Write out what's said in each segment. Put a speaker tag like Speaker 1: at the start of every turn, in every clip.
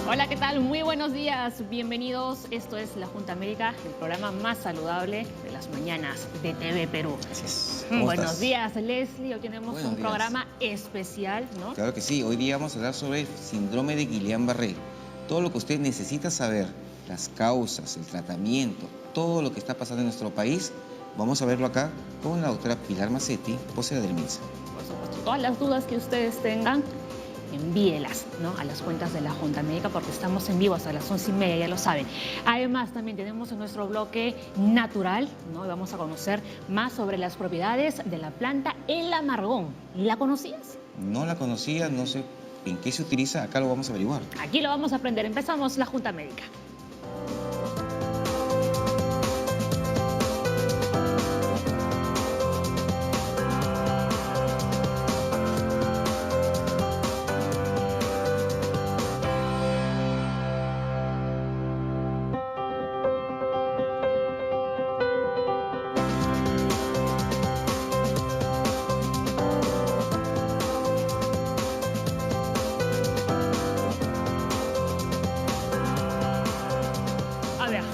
Speaker 1: Hola, ¿qué tal? Muy buenos días, bienvenidos. Esto es La Junta Médica, el programa más saludable de las mañanas de TV Perú.
Speaker 2: Así es.
Speaker 1: Buenos días, Leslie. Hoy tenemos
Speaker 2: Buenos
Speaker 1: un
Speaker 2: días.
Speaker 1: programa especial, ¿no?
Speaker 2: Claro que sí. Hoy día vamos a hablar sobre el síndrome de Guillain-Barré. Todo lo que usted necesita saber, las causas, el tratamiento, todo lo que está pasando en nuestro país, vamos a verlo acá con la doctora Pilar Mazzetti, vocera del MINSA.
Speaker 1: Por supuesto, todas las dudas que ustedes tengan, envíelas, ¿no?, a las cuentas de La Junta Médica, porque estamos en vivo hasta las 11:30, ya lo saben. Además, también tenemos en nuestro bloque natural, ¿no? Y vamos a conocer más sobre las propiedades de la planta El Amargón. ¿La conocías?
Speaker 2: No la conocía, no sé en qué se utiliza, acá lo vamos a averiguar.
Speaker 1: Aquí lo vamos a aprender. Empezamos La Junta Médica.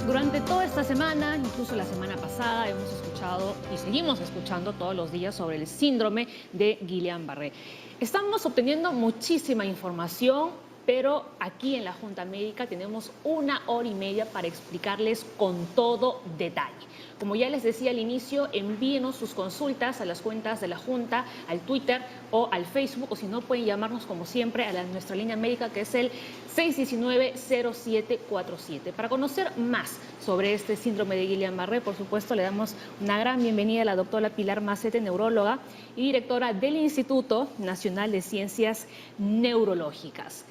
Speaker 1: Durante toda esta semana, incluso la semana pasada, hemos escuchado y seguimos escuchando todos los días sobre el síndrome de Guillain-Barré. Estamos obteniendo muchísima información, pero aquí en la Junta Médica tenemos 1 hora y media para explicarles con todo detalle. Como ya les decía al inicio, envíenos sus consultas a las cuentas de la Junta, al Twitter o al Facebook, o si no, pueden llamarnos como siempre a nuestra línea médica, que es el 619-0747. Para conocer más sobre este síndrome de Guillain-Barré, por supuesto, le damos una gran bienvenida a la doctora Pilar Mazzetti, neuróloga y directora del Instituto Nacional de Ciencias Neurológicas.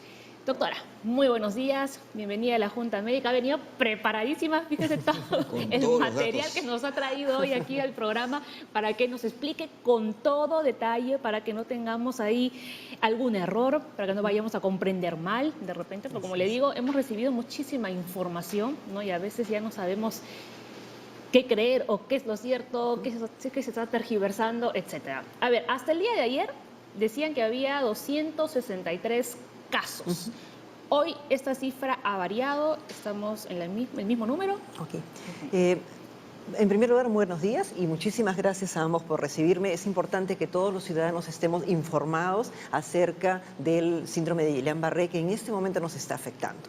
Speaker 1: Doctora, muy buenos días, bienvenida a la Junta Médica. Ha venido preparadísima, fíjese todo el material que nos ha traído hoy aquí al programa para que nos explique con todo detalle, para que no tengamos ahí algún error, para que no vayamos a comprender mal de repente, porque como le digo, hemos recibido muchísima información, ¿no? Y a veces ya no sabemos qué creer o qué es lo cierto, qué se está tergiversando, etc. A ver, hasta el día de ayer decían que había 263 casos. Hoy esta cifra ha variado, estamos en el mismo número.
Speaker 3: Ok. En primer lugar, buenos días y muchísimas gracias a ambos por recibirme. Es importante que todos los ciudadanos estemos informados acerca del síndrome de Guillain-Barré, que en este momento nos está afectando.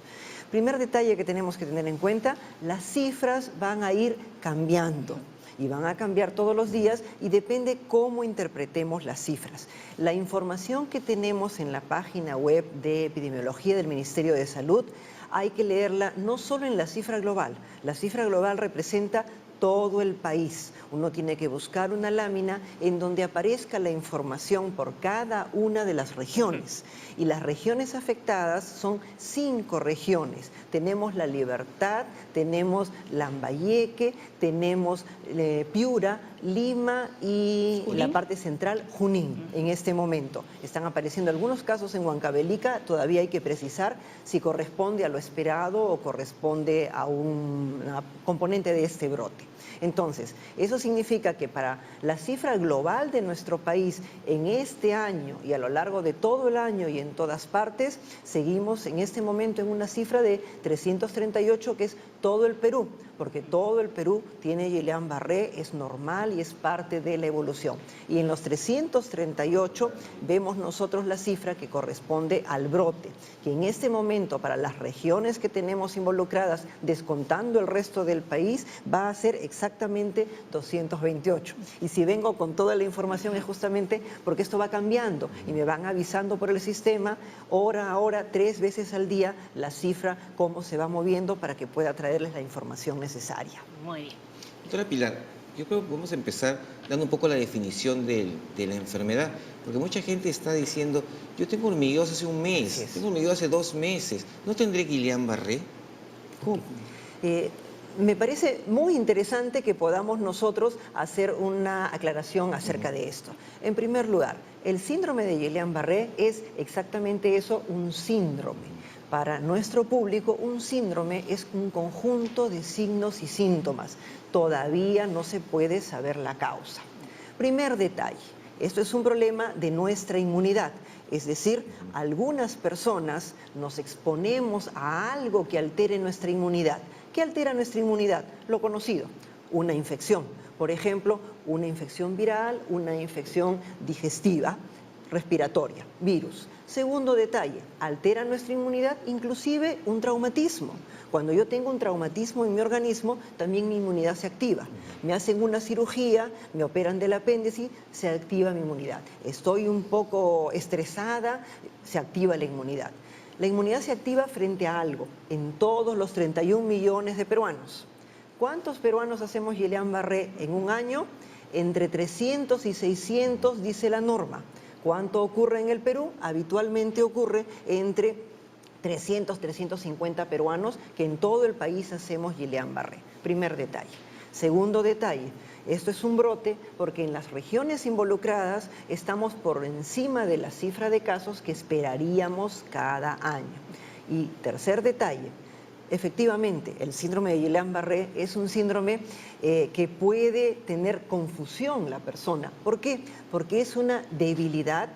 Speaker 3: Primer detalle que tenemos que tener en cuenta, las cifras van a ir cambiando. Y van a cambiar todos los días y depende cómo interpretemos las cifras. La información que tenemos en la página web de epidemiología del Ministerio de Salud hay que leerla no solo en la cifra global. La cifra global representa todo el país. Uno tiene que buscar una lámina en donde aparezca la información por cada una de las regiones. Y las regiones afectadas son 5 regiones. Tenemos La Libertad, tenemos Lambayeque, tenemos Piura, Lima y
Speaker 1: Junín.
Speaker 3: La parte central, Junín, en este momento. Están apareciendo algunos casos en Huancavelica, todavía hay que precisar si corresponde a lo esperado o corresponde a una componente de este brote. Entonces, eso significa que para la cifra global de nuestro país en este año y a lo largo de todo el año y en todas partes, seguimos en este momento en una cifra de 338, que es todo el Perú, porque todo el Perú tiene Guillain-Barré, es normal y es parte de la evolución. Y en los 338 vemos nosotros la cifra que corresponde al brote, que en este momento para las regiones que tenemos involucradas, descontando el resto del país, va a ser exactamente 228. Y si vengo con toda la información es justamente porque esto va cambiando y me van avisando por el sistema hora a hora, 3 veces al día, la cifra, cómo se va moviendo para que pueda traerles la información necesaria.
Speaker 1: Muy bien.
Speaker 2: Doctora Pilar, yo creo que podemos empezar dando un poco la definición de la enfermedad, porque mucha gente está diciendo, yo tengo hormigueos hace un mes, tengo hormigueos hace 2 meses, ¿no tendré Guillain-Barré? ¿Cómo?
Speaker 3: Me parece muy interesante que podamos nosotros hacer una aclaración acerca de esto. En primer lugar, el síndrome de Guillain-Barré es exactamente eso, un síndrome. Para nuestro público, un síndrome es un conjunto de signos y síntomas. Todavía no se puede saber la causa. Primer detalle, esto es un problema de nuestra inmunidad. Es decir, algunas personas nos exponemos a algo que altere nuestra inmunidad. ¿Qué altera nuestra inmunidad? Lo conocido, una infección. Por ejemplo, una infección viral, una infección digestiva, respiratoria, virus. Segundo detalle, altera nuestra inmunidad, inclusive un traumatismo. Cuando yo tengo un traumatismo en mi organismo, también mi inmunidad se activa. Me hacen una cirugía, me operan del apéndice, se activa mi inmunidad. Estoy un poco estresada, se activa la inmunidad. La inmunidad se activa frente a algo, en todos los 31 millones de peruanos. ¿Cuántos peruanos hacemos Guillain-Barré en un año? Entre 300 y 600, dice la norma. ¿Cuánto ocurre en el Perú? Habitualmente ocurre entre 300, 350 peruanos que en todo el país hacemos Guillain-Barré. Primer detalle. Segundo detalle, esto es un brote porque en las regiones involucradas estamos por encima de la cifra de casos que esperaríamos cada año. Y tercer detalle, efectivamente, el síndrome de Guillain-Barré es un síndrome que puede tener confusión la persona. ¿Por qué? Porque es una debilidad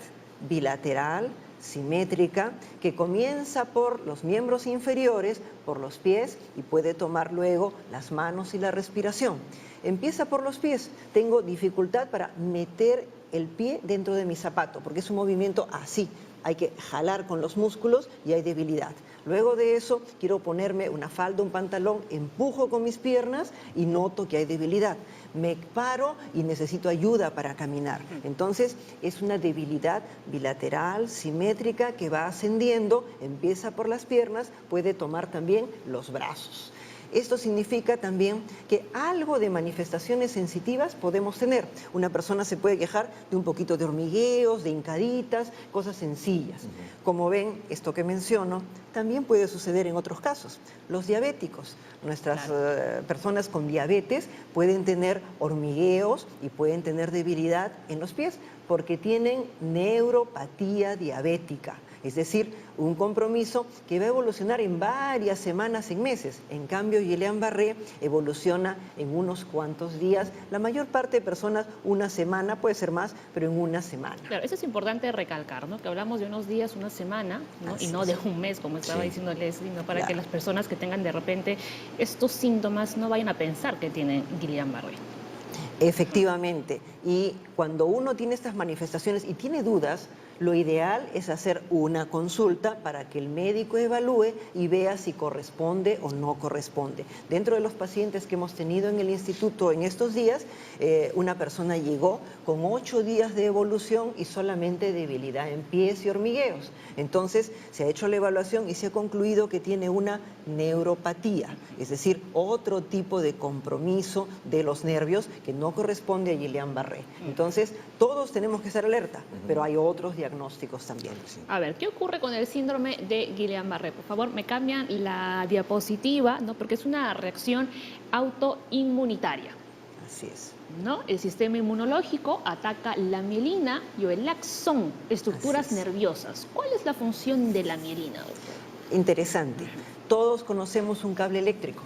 Speaker 3: bilateral, simétrica, que comienza por los miembros inferiores, por los pies y puede tomar luego las manos y la respiración. Empieza por los pies. Tengo dificultad para meter el pie dentro de mi zapato porque es un movimiento así. Hay que jalar con los músculos y hay debilidad. Luego de eso, quiero ponerme una falda, un pantalón, empujo con mis piernas y noto que hay debilidad. Me paro y necesito ayuda para caminar. Entonces, es una debilidad bilateral, simétrica, que va ascendiendo, empieza por las piernas, puede tomar también los brazos. Esto significa también que algo de manifestaciones sensitivas podemos tener. Una persona se puede quejar de un poquito de hormigueos, de hincaditas, cosas sencillas. Como ven, esto que menciono también puede suceder en otros casos. Los diabéticos, nuestras personas con diabetes pueden tener hormigueos y pueden tener debilidad en los pies porque tienen neuropatía diabética. Es decir, un compromiso que va a evolucionar en varias semanas, en meses. En cambio, Guillain-Barré evoluciona en unos cuantos días. La mayor parte de personas, una semana, puede ser más, pero en una semana.
Speaker 1: Claro, eso es importante recalcar, ¿no? Que hablamos de unos días, una semana, ¿no? Y no de un mes, como estaba diciendo Leslie, ¿no? Para que las personas que tengan de repente estos síntomas no vayan a pensar que tienen Guillain-Barré.
Speaker 3: Efectivamente, y cuando uno tiene estas manifestaciones y tiene dudas, lo ideal es hacer una consulta para que el médico evalúe y vea si corresponde o no corresponde. Dentro de los pacientes que hemos tenido en el instituto en estos días, una persona llegó con 8 días de evolución y solamente debilidad en pies y hormigueos. Entonces se ha hecho la evaluación y se ha concluido que tiene una neuropatía, es decir, otro tipo de compromiso de los nervios que no corresponde a Guillain-Barré. Entonces todos tenemos que estar alerta, pero hay otros diagnósticos también.
Speaker 1: A ver, ¿qué ocurre con el síndrome de Guillain-Barré? Por favor, me cambian la diapositiva, ¿no? Porque es una reacción autoinmunitaria.
Speaker 3: Así es.
Speaker 1: ¿No? El sistema inmunológico ataca la mielina y el axón, estructuras nerviosas. ¿Cuál es la función de la mielina, doctor?
Speaker 3: Interesante. Todos conocemos un cable eléctrico.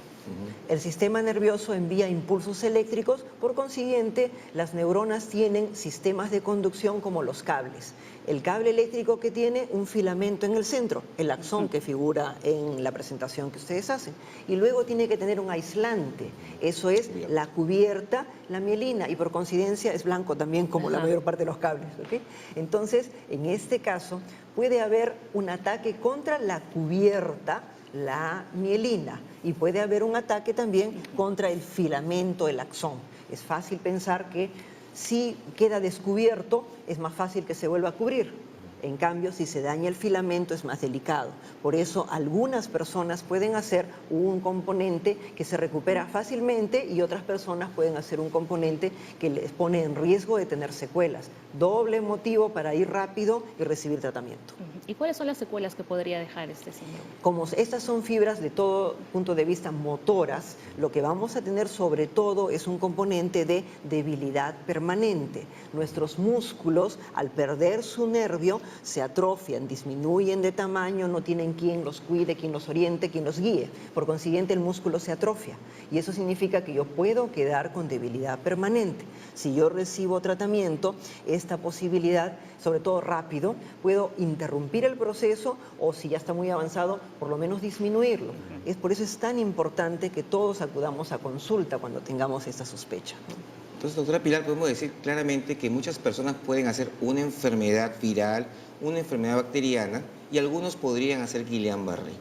Speaker 3: El sistema nervioso envía impulsos eléctricos, por consiguiente, las neuronas tienen sistemas de conducción como los cables. El cable eléctrico que tiene un filamento en el centro, el axón que figura en la presentación que ustedes hacen. Y luego tiene que tener un aislante, eso es la cubierta, la mielina, y por coincidencia es blanco también como la mayor parte de los cables. ¿Okay? Entonces, en este caso, puede haber un ataque contra la cubierta, la mielina, y puede haber un ataque también contra el filamento, el axón. Es fácil pensar que si queda descubierto es más fácil que se vuelva a cubrir. En cambio, si se daña el filamento es más delicado. Por eso algunas personas pueden hacer un componente que se recupera fácilmente y otras personas pueden hacer un componente que les pone en riesgo de tener secuelas. Doble motivo para ir rápido y recibir tratamiento.
Speaker 1: ¿Y cuáles son las secuelas que podría dejar este síndrome?
Speaker 3: Como estas son fibras de todo punto de vista motoras, lo que vamos a tener sobre todo es un componente de debilidad permanente. Nuestros músculos, al perder su nervio, se atrofian, disminuyen de tamaño, no tienen quien los cuide, quien los oriente, quien los guíe. Por consiguiente, el músculo se atrofia y eso significa que yo puedo quedar con debilidad permanente. Si yo recibo tratamiento, esta posibilidad, sobre todo rápido, puedo interrumpir el proceso o si ya está muy avanzado, por lo menos disminuirlo. Por eso es tan importante que todos acudamos a consulta cuando tengamos esta sospecha.
Speaker 2: Entonces, doctora Pilar, podemos decir claramente que muchas personas pueden hacer una enfermedad viral, una enfermedad bacteriana y algunos podrían hacer Guillain-Barré.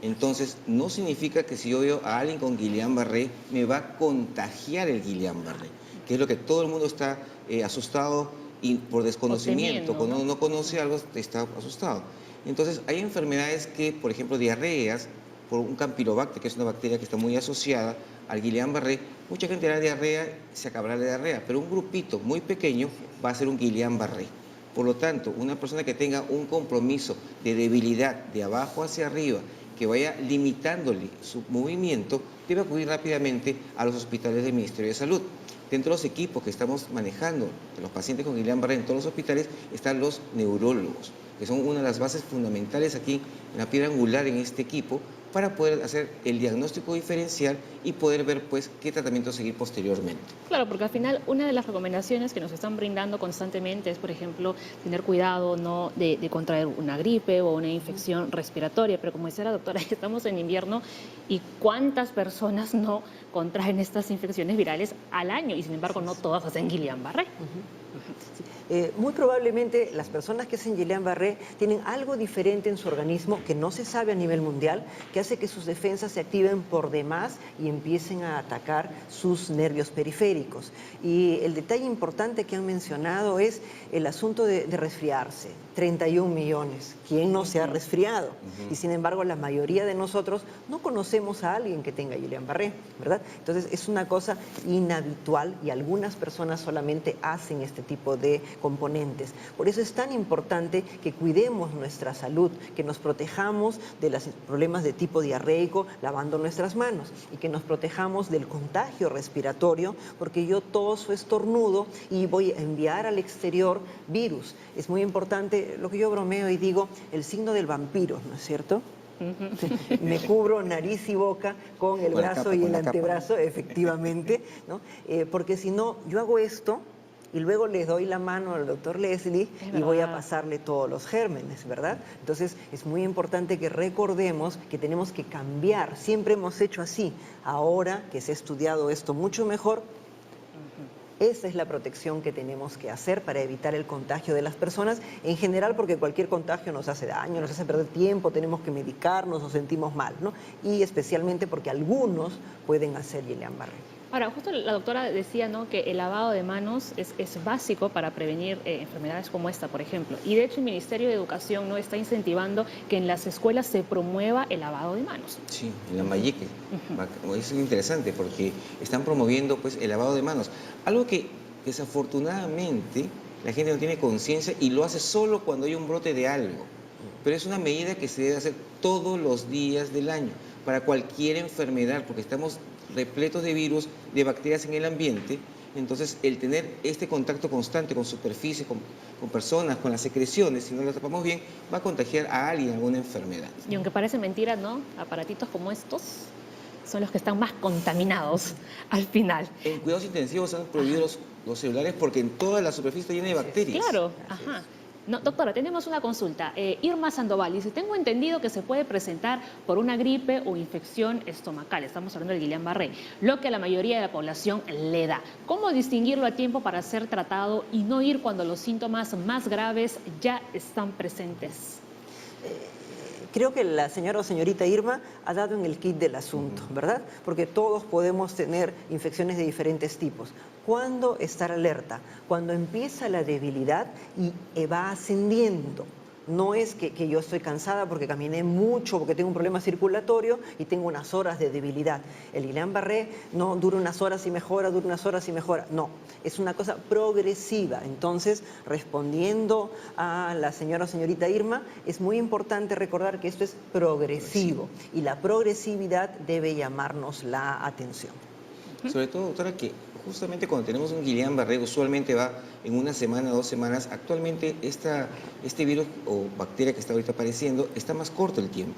Speaker 2: Entonces, no significa que si yo veo a alguien con Guillain-Barré me va a contagiar el Guillain-Barré, que es lo que todo el mundo está asustado y por desconocimiento, cuando uno no conoce algo está asustado. Entonces, hay enfermedades que, por ejemplo, diarreas, por un Campylobacter, que es una bacteria que está muy asociada al Guillain-Barré, mucha gente hará diarrea, se acabará la diarrea, pero un grupito muy pequeño va a ser un Guillain-Barré. Por lo tanto, una persona que tenga un compromiso de debilidad de abajo hacia arriba, que vaya limitándole su movimiento, debe acudir rápidamente a los hospitales del Ministerio de Salud. Dentro de los equipos que estamos manejando de los pacientes con Guillain-Barré en todos los hospitales están los neurólogos, que son una de las bases fundamentales aquí en la piedra angular en este equipo para poder hacer el diagnóstico diferencial y poder ver pues qué tratamiento seguir posteriormente.
Speaker 1: Claro, porque al final una de las recomendaciones que nos están brindando constantemente es, por ejemplo, tener cuidado no de contraer una gripe o una infección respiratoria, pero como decía la doctora, estamos en invierno y cuántas personas no contraen estas infecciones virales al año y sin embargo no todas hacen Guillain-Barré.
Speaker 3: Muy probablemente las personas que hacen Guillain-Barré tienen algo diferente en su organismo que no se sabe a nivel mundial, que hace que sus defensas se activen por demás y empiecen a atacar sus nervios periféricos. Y el detalle importante que han mencionado es el asunto de resfriarse. 31 millones. ¿Quién no se ha resfriado? Y sin embargo, la mayoría de nosotros no conocemos a alguien que tenga Guillain-Barré, ¿verdad? Entonces, es una cosa inhabitual y algunas personas solamente hacen este tipo de componentes. Por eso es tan importante que cuidemos nuestra salud, que nos protejamos de los problemas de tipo diarreico lavando nuestras manos y que nos protejamos del contagio respiratorio, porque yo toso, estornudo y voy a enviar al exterior virus. Es muy importante lo que yo bromeo y digo, el signo del vampiro, ¿no es cierto? Me cubro nariz y boca con el brazo y el antebrazo, efectivamente, ¿no? Porque si no, yo hago esto y luego le doy la mano al doctor Leslie y voy a pasarle todos los gérmenes, ¿verdad? Entonces, es muy importante que recordemos que tenemos que cambiar. Siempre hemos hecho así. Ahora que se ha estudiado esto mucho mejor, esa es la protección que tenemos que hacer para evitar el contagio de las personas, en general porque cualquier contagio nos hace daño, nos hace perder tiempo, tenemos que medicarnos, nos sentimos mal, ¿no? Y especialmente porque algunos pueden hacer Guillain-Barré.
Speaker 1: Ahora, justo la doctora decía, ¿no?, que el lavado de manos es básico para prevenir enfermedades como esta, por ejemplo. Y de hecho el Ministerio de Educación no está incentivando que en las escuelas se promueva el lavado de manos.
Speaker 2: Sí, en Lambayeque. Es interesante porque están promoviendo pues el lavado de manos. Algo que desafortunadamente la gente no tiene conciencia y lo hace solo cuando hay un brote de algo. Pero es una medida que se debe hacer todos los días del año para cualquier enfermedad, porque estamos repletos de virus, de bacterias en el ambiente. Entonces, el tener este contacto constante con superficies, con personas, con las secreciones, si no las tapamos bien, va a contagiar a alguien alguna enfermedad.
Speaker 1: Y aunque parece mentira, ¿no?, aparatitos como estos son los que están más contaminados al final.
Speaker 2: En cuidados intensivos han prohibido los celulares porque en toda la superficie está llena de bacterias.
Speaker 1: Claro, ajá. No, doctora, tenemos una consulta. Irma Sandoval dice, tengo entendido que se puede presentar por una gripe o infección estomacal, estamos hablando del Guillain-Barré, lo que a la mayoría de la población le da. ¿Cómo distinguirlo a tiempo para ser tratado y no ir cuando los síntomas más graves ya están presentes?
Speaker 3: Creo que la señora o señorita Irma ha dado en el kit del asunto, ¿verdad? Porque todos podemos tener infecciones de diferentes tipos. ¿Cuándo estar alerta? Cuando empieza la debilidad y va ascendiendo. No es que yo estoy cansada porque caminé mucho, porque tengo un problema circulatorio y tengo unas horas de debilidad. El Guillain-Barré no dura unas horas y mejora, dura unas horas y mejora. No, es una cosa progresiva. Entonces, respondiendo a la señora o señorita Irma, es muy importante recordar que esto es progresivo y la progresividad debe llamarnos la atención.
Speaker 2: Sobre todo, doctora, que justamente cuando tenemos un Guillain-Barré usualmente va en una semana, 2 semanas. Actualmente este virus o bacteria que está ahorita apareciendo está más corto el tiempo.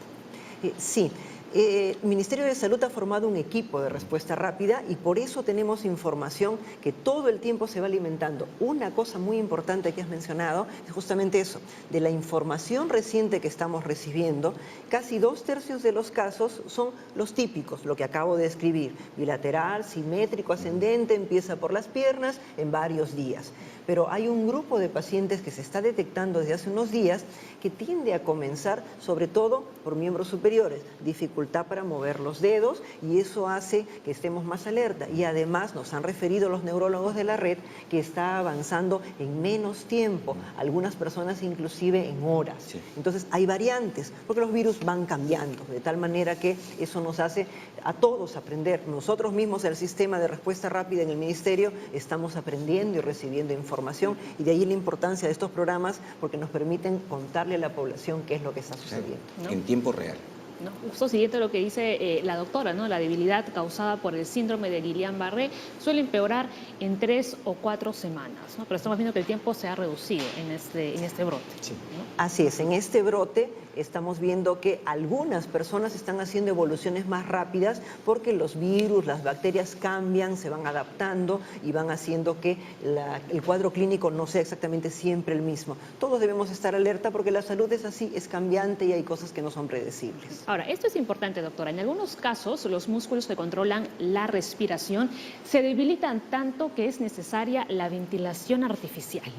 Speaker 3: Sí. El Ministerio de Salud ha formado un equipo de respuesta rápida y por eso tenemos información que todo el tiempo se va alimentando. Una cosa muy importante que has mencionado es justamente eso, de la información reciente que estamos recibiendo, casi 2/3 de los casos son los típicos, lo que acabo de describir, bilateral, simétrico, ascendente, empieza por las piernas en varios días. Pero hay un grupo de pacientes que se está detectando desde hace unos días que tiende a comenzar sobre todo por miembros superiores, dificultad para mover los dedos y eso hace que estemos más alerta. Y además nos han referido los neurólogos de la red que está avanzando en menos tiempo, algunas personas inclusive en horas.
Speaker 2: Sí.
Speaker 3: Entonces hay variantes, porque los virus van cambiando, de tal manera que eso nos hace a todos aprender. Nosotros mismos, el sistema de respuesta rápida en el Ministerio, estamos aprendiendo y recibiendo información y de ahí la importancia de estos programas porque nos permiten contarle a la población qué es lo que está sucediendo.
Speaker 1: ¿No?
Speaker 2: En tiempo real.
Speaker 1: ¿No? Justo siguiente a lo que dice la doctora, ¿no? La debilidad causada por el síndrome de Guillain-Barré suele empeorar en 3 o 4 semanas, ¿no? Pero estamos viendo que el tiempo se ha reducido en este brote.
Speaker 2: Sí.
Speaker 1: ¿no?
Speaker 3: Así es, en este brote estamos viendo que algunas personas están haciendo evoluciones más rápidas porque los virus, las bacterias cambian, se van adaptando y van haciendo que el cuadro clínico no sea exactamente siempre el mismo. Todos debemos estar alerta porque la salud es así, es cambiante y hay cosas que no son predecibles.
Speaker 1: Ahora, esto es importante, doctora. En algunos casos, los músculos que controlan la respiración se debilitan tanto que es necesaria la ventilación artificial.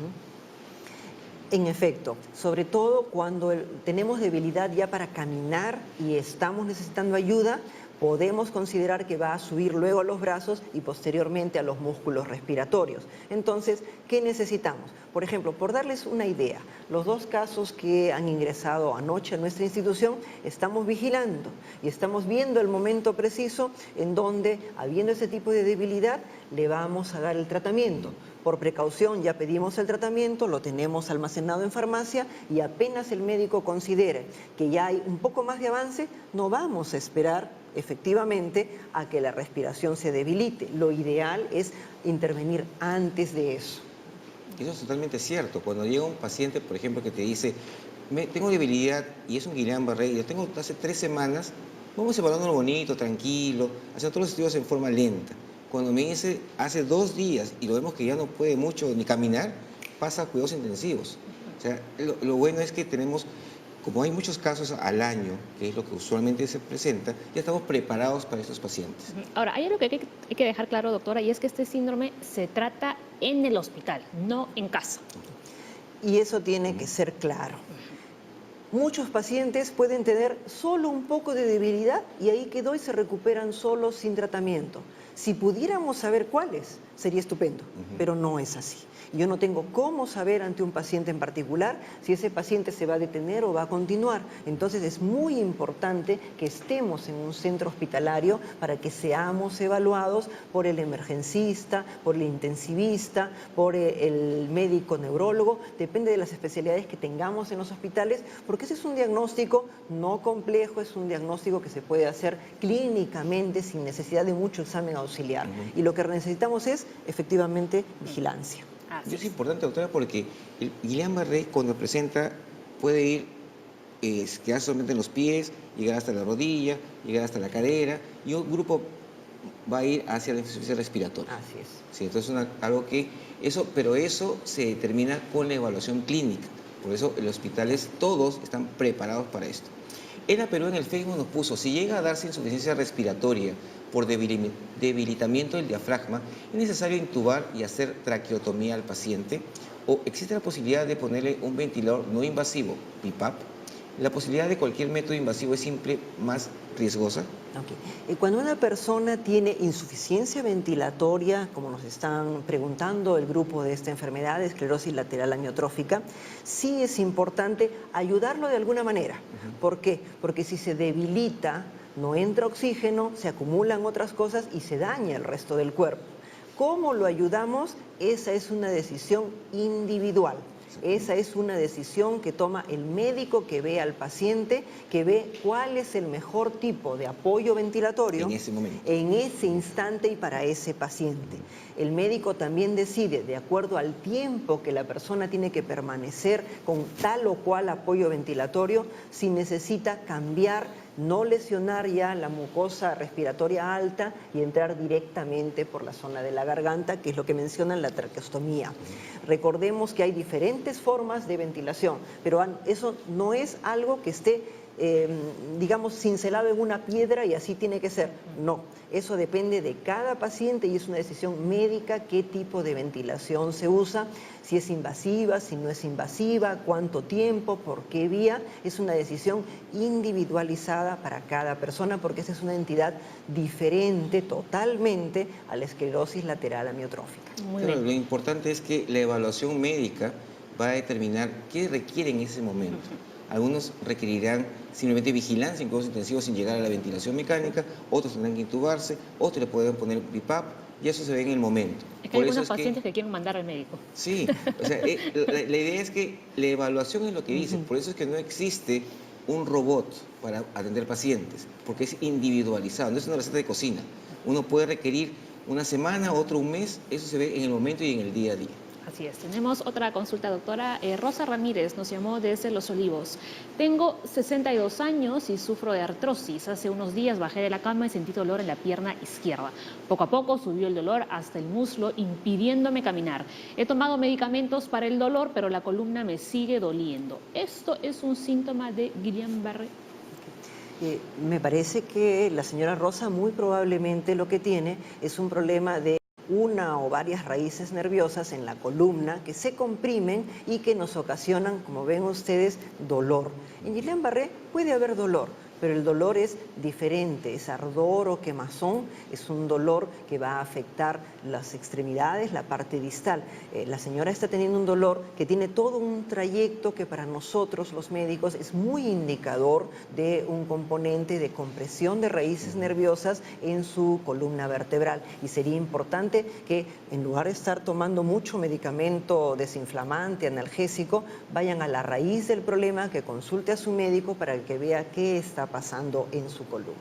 Speaker 3: En efecto, sobre todo cuando tenemos debilidad ya para caminar y estamos necesitando ayuda, podemos considerar que va a subir luego a los brazos y posteriormente a los músculos respiratorios. Entonces, ¿qué necesitamos? Por ejemplo, por darles una idea, los 2 casos que han ingresado anoche a nuestra institución, estamos vigilando y estamos viendo el momento preciso en donde, habiendo ese tipo de debilidad, le vamos a dar el tratamiento. Por precaución ya pedimos el tratamiento, lo tenemos almacenado en farmacia y apenas el médico considere que ya hay un poco más de avance, no vamos a esperar efectivamente a que la respiración se debilite. Lo ideal es intervenir antes de eso.
Speaker 2: Eso es totalmente cierto. Cuando llega un paciente, por ejemplo, que te dice, tengo debilidad y es un Guillain-Barré y lo tengo hace 3 semanas, vamos evaluándolo bonito, tranquilo, haciendo todos los estudios en forma lenta. Cuando me dice hace 2 días y lo vemos que ya no puede mucho ni caminar, pasa a cuidados intensivos. O sea, lo bueno es que tenemos, como hay muchos casos al año, que es lo que usualmente se presenta, ya estamos preparados para estos pacientes.
Speaker 1: Ahora, hay algo que hay que dejar claro, doctora, y es que este síndrome se trata en el hospital, no en casa.
Speaker 3: Y eso tiene que ser claro. Muchos pacientes pueden tener solo un poco de debilidad y ahí quedó y se recuperan solos sin tratamiento. Si pudiéramos saber cuáles, sería estupendo, pero no es así. Yo no tengo cómo saber ante un paciente en particular si ese paciente se va a detener o va a continuar. Entonces es muy importante que estemos en un centro hospitalario para que seamos evaluados por el emergencista, por el intensivista, por el médico neurólogo. Depende de las especialidades que tengamos en los hospitales, porque ese es un diagnóstico no complejo, es un diagnóstico que se puede hacer clínicamente sin necesidad de mucho examen auxiliar. Y lo que necesitamos es efectivamente vigilancia.
Speaker 2: Y es importante, doctora, porque el Guillain-Barré cuando presenta puede ir, quedar solamente en los pies, llegar hasta la rodilla, llegar hasta la cadera y un grupo va a ir hacia la insuficiencia respiratoria.
Speaker 3: Así es.
Speaker 2: Sí, entonces pero eso se determina con la evaluación clínica. Por eso los hospitales todos están preparados para esto. ENA Perú en el Facebook nos puso, si llega a darse insuficiencia respiratoria por debilitamiento del diafragma, es necesario intubar y hacer traqueotomía al paciente o existe la posibilidad de ponerle un ventilador no invasivo, BiPAP, La posibilidad de cualquier método invasivo es siempre más riesgosa.
Speaker 3: Okay. Cuando una persona tiene insuficiencia ventilatoria, como nos están preguntando el grupo de esta enfermedad, esclerosis lateral amiotrófica, sí es importante ayudarlo de alguna manera. ¿Por qué? Porque si se debilita, no entra oxígeno, se acumulan otras cosas y se daña el resto del cuerpo. ¿Cómo lo ayudamos? Esa es una decisión individual. Esa es una decisión que toma el médico que ve al paciente, que ve cuál es el mejor tipo de apoyo ventilatorio
Speaker 2: en ese momento,
Speaker 3: en ese instante y para ese paciente. El médico también decide, de acuerdo al tiempo que la persona tiene que permanecer con tal o cual apoyo ventilatorio, si necesita cambiar, no lesionar ya la mucosa respiratoria alta y entrar directamente por la zona de la garganta, que es lo que mencionan la traqueostomía. Recordemos que hay diferentes formas de ventilación, pero eso no es algo que esté, digamos, cincelado en una piedra y así tiene que ser. No, eso depende de cada paciente y es una decisión médica qué tipo de ventilación se usa, si es invasiva, si no es invasiva, cuánto tiempo, por qué vía. Es una decisión individualizada para cada persona porque esa es una entidad diferente totalmente a la esclerosis lateral amiotrófica.
Speaker 2: Claro, lo importante es que la evaluación médica va a determinar qué requiere en ese momento. Algunos requerirán simplemente vigilancia en cuidados intensivos sin llegar a la ventilación mecánica, otros tendrán que intubarse, otros le pueden poner BiPAP, y eso se ve en el momento.
Speaker 1: Es que hay algunos pacientes que quieren mandar al médico.
Speaker 2: Sí, o sea, la idea es que la evaluación es lo que dice, por eso es que no existe un robot para atender pacientes, porque es individualizado, no es una receta de cocina. Uno puede requerir una semana, otro un mes, eso se ve en el momento y en el día a día.
Speaker 1: Así es. Tenemos otra consulta, doctora. Rosa Ramírez nos llamó desde Los Olivos. Tengo 62 años y sufro de artrosis. Hace unos días bajé de la cama y sentí dolor en la pierna izquierda. Poco a poco subió el dolor hasta el muslo, impidiéndome caminar. He tomado medicamentos para el dolor, pero la columna me sigue doliendo. ¿Esto es un síntoma de Guillain-Barré?
Speaker 3: Me parece que la señora Rosa muy probablemente lo que tiene es un problema de una o varias raíces nerviosas en la columna que se comprimen y que nos ocasionan, como ven ustedes, dolor. En Guillain-Barré puede haber dolor, pero el dolor es diferente, es ardor o quemazón, es un dolor que va a afectar las extremidades, la parte distal. La señora está teniendo un dolor que tiene todo un trayecto que para nosotros los médicos es muy indicador de un componente de compresión de raíces nerviosas en su columna vertebral y sería importante que en lugar de estar tomando mucho medicamento desinflamante, analgésico, vayan a la raíz del problema, que consulte a su médico para que vea qué está pasando en su columna.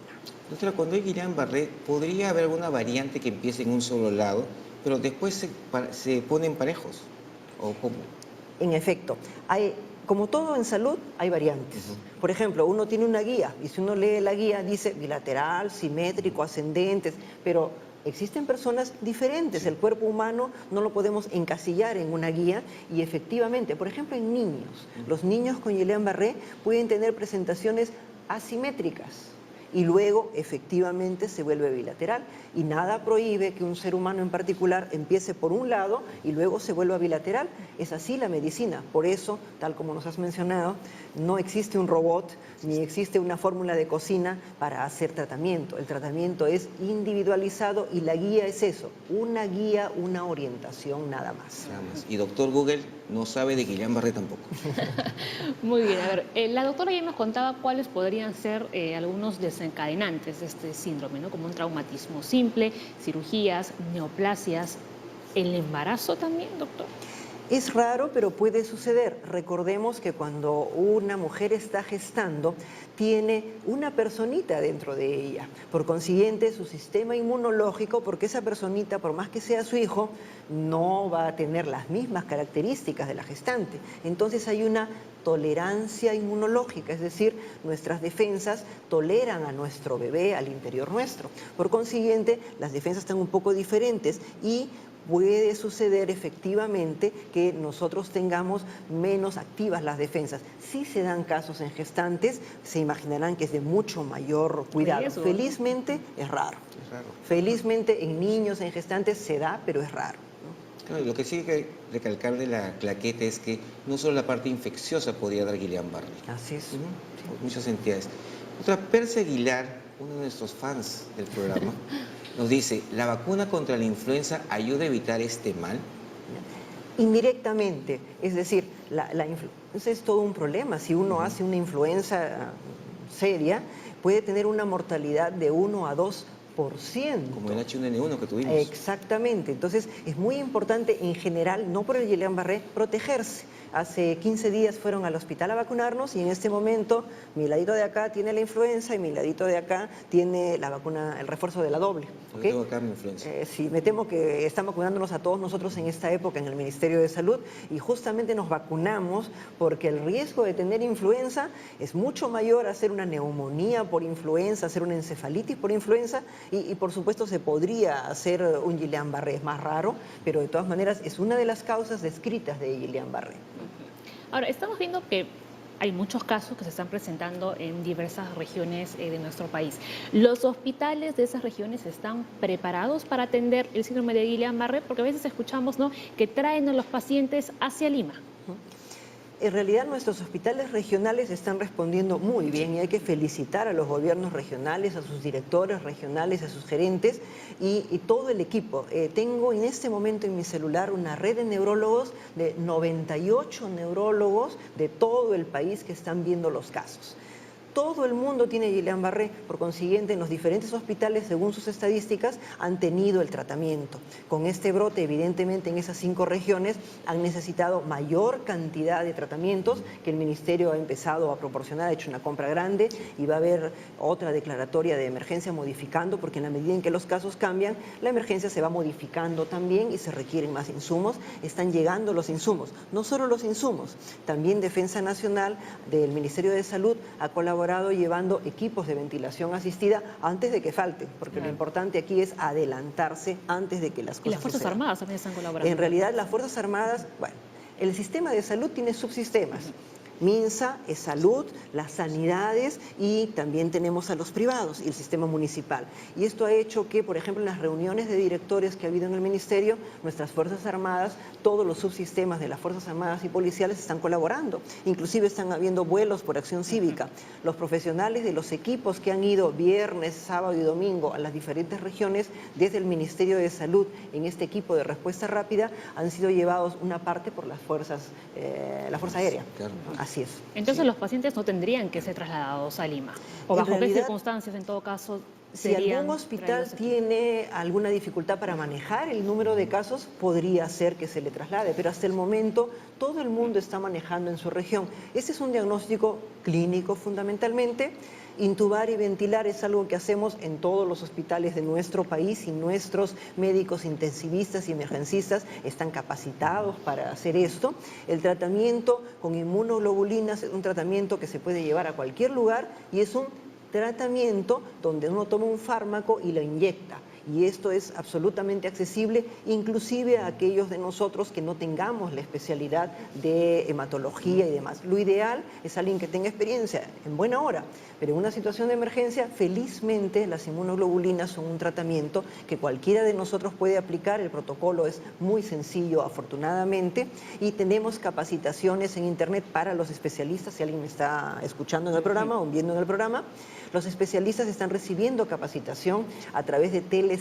Speaker 2: Doctora, cuando hay Guillain-Barré, ¿podría haber alguna variante que empiece en un solo lado, pero después se ponen parejos? ¿O cómo?
Speaker 3: En efecto, como todo en salud, hay variantes. Por ejemplo, uno tiene una guía y si uno lee la guía dice bilateral, simétrico, ascendentes, pero existen personas diferentes. El cuerpo humano no lo podemos encasillar en una guía y efectivamente, por ejemplo, en niños, los niños con Guillain-Barré pueden tener presentaciones asimétricas y luego efectivamente se vuelve bilateral y nada prohíbe que un ser humano en particular empiece por un lado y luego se vuelva bilateral. Es así la medicina, por eso, tal como nos has mencionado, no existe un robot ni existe una fórmula de cocina para hacer tratamiento. El tratamiento es individualizado y la guía es eso, una guía, una orientación nada más.
Speaker 2: Nada más. Y doctor Google no sabe de Guillain-Barré tampoco.
Speaker 1: Muy bien, a ver, la doctora ya nos contaba cuáles podrían ser algunos desencadenantes de este síndrome, ¿no? Como un traumatismo simple, cirugías, neoplasias, ¿el embarazo también, doctor?
Speaker 3: Es raro, pero puede suceder. Recordemos que cuando una mujer está gestando, tiene una personita dentro de ella. Por consiguiente, su sistema inmunológico, porque esa personita, por más que sea su hijo, no va a tener las mismas características de la gestante. Entonces hay una tolerancia inmunológica, es decir, nuestras defensas toleran a nuestro bebé al interior nuestro. Por consiguiente, las defensas están un poco diferentes y puede suceder efectivamente que nosotros tengamos menos activas las defensas. Si se dan casos en gestantes, se imaginarán que es de mucho mayor cuidado.
Speaker 1: Riesgo.
Speaker 3: Felizmente es raro.
Speaker 2: Es raro.
Speaker 3: Felizmente en niños, en gestantes se da, pero es raro.
Speaker 2: Claro, lo que sí hay que recalcar de la claqueta es que no solo la parte infecciosa podría dar Guillain-Barré.
Speaker 3: Así es.
Speaker 2: Por muchas entidades. Otra, Percy Aguilar, uno de nuestros fans del programa, nos dice, ¿la vacuna contra la influenza ayuda a evitar este mal?
Speaker 3: Indirectamente, es decir, la influenza es todo un problema. Si uno hace una influenza seria, puede tener una mortalidad de 1 a 2%.
Speaker 2: Como el H1N1 que tuvimos.
Speaker 3: Exactamente. Entonces, es muy importante en general, no por el Guillain-Barré, protegerse. Hace 15 días fueron al hospital a vacunarnos y en este momento mi ladito de acá tiene la influenza y mi ladito de acá tiene la vacuna, el refuerzo de la doble.
Speaker 2: Yo tengo acá mi influenza.
Speaker 3: Sí, me temo que están vacunándonos a todos nosotros en esta época en el Ministerio de Salud y justamente nos vacunamos porque el riesgo de tener influenza es mucho mayor a hacer una neumonía por influenza, hacer una encefalitis por influenza y por supuesto se podría hacer un Guillain-Barré, es más raro, pero de todas maneras es una de las causas descritas de Guillain-Barré.
Speaker 1: Ahora, estamos viendo que hay muchos casos que se están presentando en diversas regiones de nuestro país. ¿Los hospitales de esas regiones están preparados para atender el síndrome de Guillain-Barré? Porque a veces escuchamos, ¿no?, que traen a los pacientes hacia Lima.
Speaker 3: En realidad nuestros hospitales regionales están respondiendo muy bien y hay que felicitar a los gobiernos regionales, a sus directores regionales, a sus gerentes y todo el equipo. Tengo en este momento en mi celular una red de neurólogos, de 98 neurólogos de todo el país que están viendo los casos. Todo el mundo tiene Guillain-Barré, por consiguiente, en los diferentes hospitales, según sus estadísticas, han tenido el tratamiento. Con este brote, evidentemente, en esas 5 regiones han necesitado mayor cantidad de tratamientos que el Ministerio ha empezado a proporcionar, ha hecho una compra grande y va a haber otra declaratoria de emergencia modificando, porque en la medida en que los casos cambian, la emergencia se va modificando también y se requieren más insumos. Están llegando los insumos, no solo los insumos, también Defensa Nacional del Ministerio de Salud ha colaborado llevando equipos de ventilación asistida antes de que falten, porque lo importante aquí es adelantarse antes de que las cosas
Speaker 1: Y las Fuerzas
Speaker 3: sucedan.
Speaker 1: Armadas también están colaborando.
Speaker 3: En realidad las Fuerzas Armadas, bueno, el sistema de salud tiene subsistemas. MINSA es salud, las sanidades y también tenemos a los privados y el sistema municipal. Y esto ha hecho que, por ejemplo, en las reuniones de directores que ha habido en el Ministerio, nuestras Fuerzas Armadas, todos los subsistemas de las Fuerzas Armadas y policiales están colaborando. Inclusive están habiendo vuelos por acción cívica. Los profesionales de los equipos que han ido viernes, sábado y domingo a las diferentes regiones desde el Ministerio de Salud en este equipo de respuesta rápida han sido llevados una parte por las fuerzas, la Fuerza Aérea.
Speaker 2: Claro.
Speaker 3: Así es.
Speaker 1: Entonces los pacientes no tendrían que ser trasladados a Lima. ¿O
Speaker 3: En
Speaker 1: bajo qué
Speaker 3: realidad,
Speaker 1: circunstancias, en todo caso,
Speaker 3: si
Speaker 1: serían
Speaker 3: algún hospital
Speaker 1: traídos aquí?
Speaker 3: tiene alguna dificultad para manejar el número de casos, podría ser que se le traslade, pero hasta el momento todo el mundo está manejando en su región. Este es un diagnóstico clínico fundamentalmente. Intubar y ventilar es algo que hacemos en todos los hospitales de nuestro país y nuestros médicos intensivistas y emergencistas están capacitados para hacer esto. El tratamiento con inmunoglobulinas es un tratamiento que se puede llevar a cualquier lugar y es un tratamiento donde uno toma un fármaco y lo inyecta. Y esto es absolutamente accesible, inclusive a aquellos de nosotros que no tengamos la especialidad de hematología y demás. Lo ideal es alguien que tenga experiencia en buena hora, pero en una situación de emergencia, felizmente las inmunoglobulinas son un tratamiento que cualquiera de nosotros puede aplicar. El protocolo es muy sencillo, afortunadamente, y tenemos capacitaciones en internet para los especialistas. Si alguien me está escuchando en el programa o viendo en el programa, los especialistas están recibiendo capacitación a través de telesalud